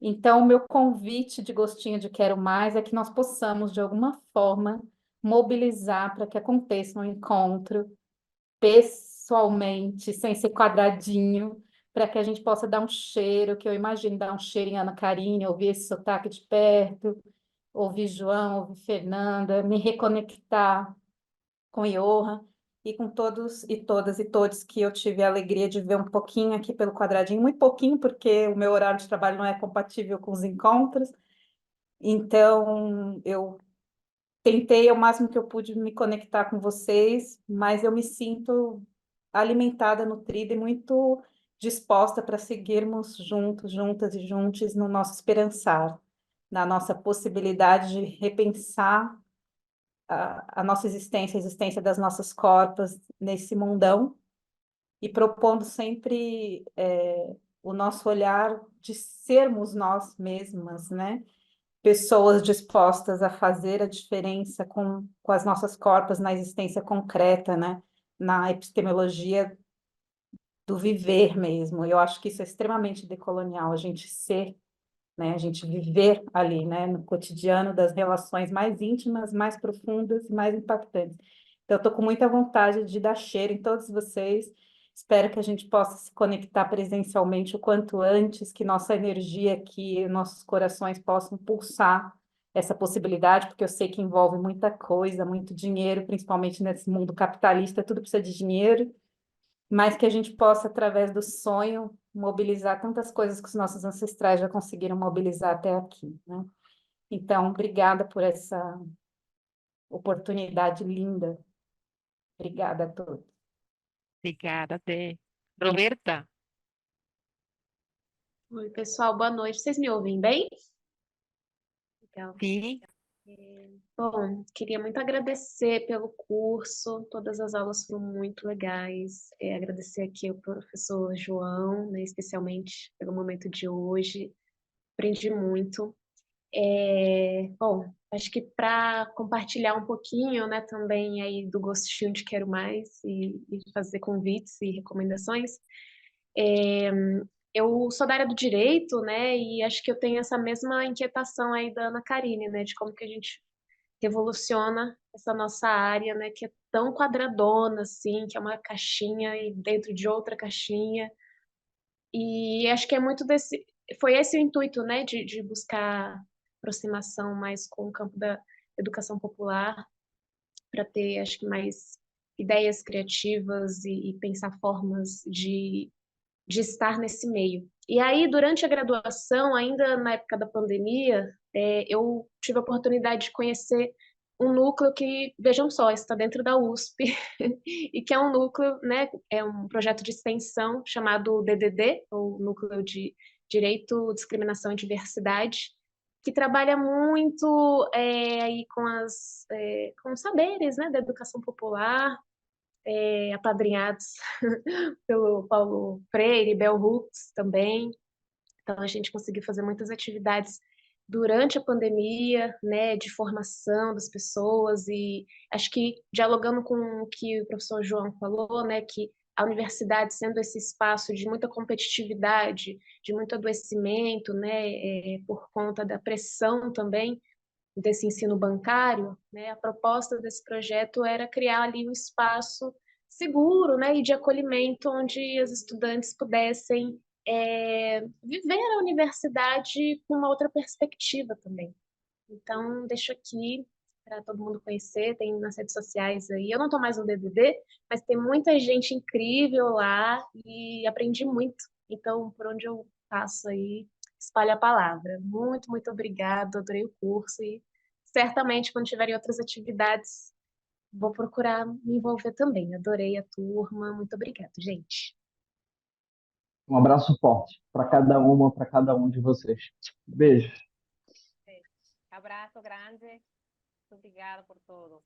Então, o meu convite de gostinho de quero mais é que nós possamos, de alguma forma, mobilizar para que aconteça um encontro pessoalmente, sem ser quadradinho, para que a gente possa dar um cheiro, que eu imagino dar um cheiro em Ana Karine, ouvir esse sotaque de perto, ouvir João, ouvir Fernanda, me reconectar com Johan e com todos e todas e todos que eu tive a alegria de ver um pouquinho aqui pelo quadradinho, muito pouquinho, porque o meu horário de trabalho não é compatível com os encontros, então eu tentei ao máximo que eu pude me conectar com vocês, mas eu me sinto alimentada, nutrida e muito disposta para seguirmos juntos, juntas e juntos no nosso esperançar, na nossa possibilidade de repensar a nossa existência, a existência das nossas corpas nesse mundão e propondo sempre o nosso olhar de sermos nós mesmas, né? Pessoas dispostas a fazer a diferença com as nossas corpas na existência concreta, né? Na epistemologia do viver mesmo. Eu acho que isso é extremamente decolonial, a gente ser, né? A gente viver ali, né? No cotidiano das relações mais íntimas, mais profundas e mais impactantes. Então, eu estou com muita vontade de dar cheiro em todos vocês. Espero que a gente possa se conectar presencialmente o quanto antes, que nossa energia aqui, nossos corações possam pulsar essa possibilidade, porque eu sei que envolve muita coisa, muito dinheiro, principalmente nesse mundo capitalista, tudo precisa de dinheiro, mas que a gente possa, através do sonho, mobilizar tantas coisas que os nossos ancestrais já conseguiram mobilizar até aqui, né? Então, obrigada por essa oportunidade linda. Obrigada a todos. Obrigada, D. Roberta. Oi, pessoal, boa noite. Vocês me ouvem bem? Legal. Sí. Bom, queria muito agradecer pelo curso, todas as aulas foram muito legais. Agradecer aqui ao professor João, né, especialmente pelo momento de hoje. Aprendi muito. Bom, acho que para compartilhar um pouquinho, né, também aí do gostinho de quero mais e fazer convites e recomendações. Eu sou da área do direito, né, e acho que eu tenho essa mesma inquietação aí da Ana Karine, né, de como que a gente revoluciona essa nossa área, né, que é tão quadradona, assim, que é uma caixinha e dentro de outra caixinha. E acho que é muito desse... Foi esse o intuito, né, de buscar aproximação mais com o campo da educação popular, para ter, acho que, mais ideias criativas e pensar formas de estar nesse meio. E aí, durante a graduação, ainda na época da pandemia, eu tive a oportunidade de conhecer um núcleo que, vejam só, está dentro da USP, e que é um núcleo, né, é um projeto de extensão chamado DDD, ou Núcleo de Direito, Discriminação e Diversidade, que trabalha muito aí com os saberes, né, da educação popular, apadrinhados pelo Paulo Freire, Bell Hooks também. Então, a gente conseguiu fazer muitas atividades durante a pandemia, né, de formação das pessoas, e acho que, dialogando com o que o professor João falou, né, que a universidade sendo esse espaço de muita competitividade, de muito adoecimento, né, por conta da pressão também desse ensino bancário, né, a proposta desse projeto era criar ali um espaço seguro, né, e de acolhimento onde as estudantes pudessem viver a universidade com uma outra perspectiva também. Então, deixo aqui para todo mundo conhecer, tem nas redes sociais aí. Eu não estou mais no DDD, mas tem muita gente incrível lá e aprendi muito. Então, por onde eu passo aí, espalho a palavra. Muito, muito obrigada, adorei o curso e certamente quando tiverem outras atividades, vou procurar me envolver também. Adorei a turma, muito obrigada, gente. Um abraço forte para cada uma, para cada um de vocês. Beijo. Abraço grande. Obrigada por tudo.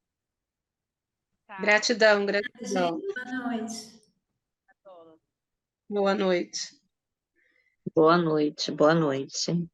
Tchau. Gratidão, gratidão. Boa noite. A todos. Boa noite. Boa noite, boa noite.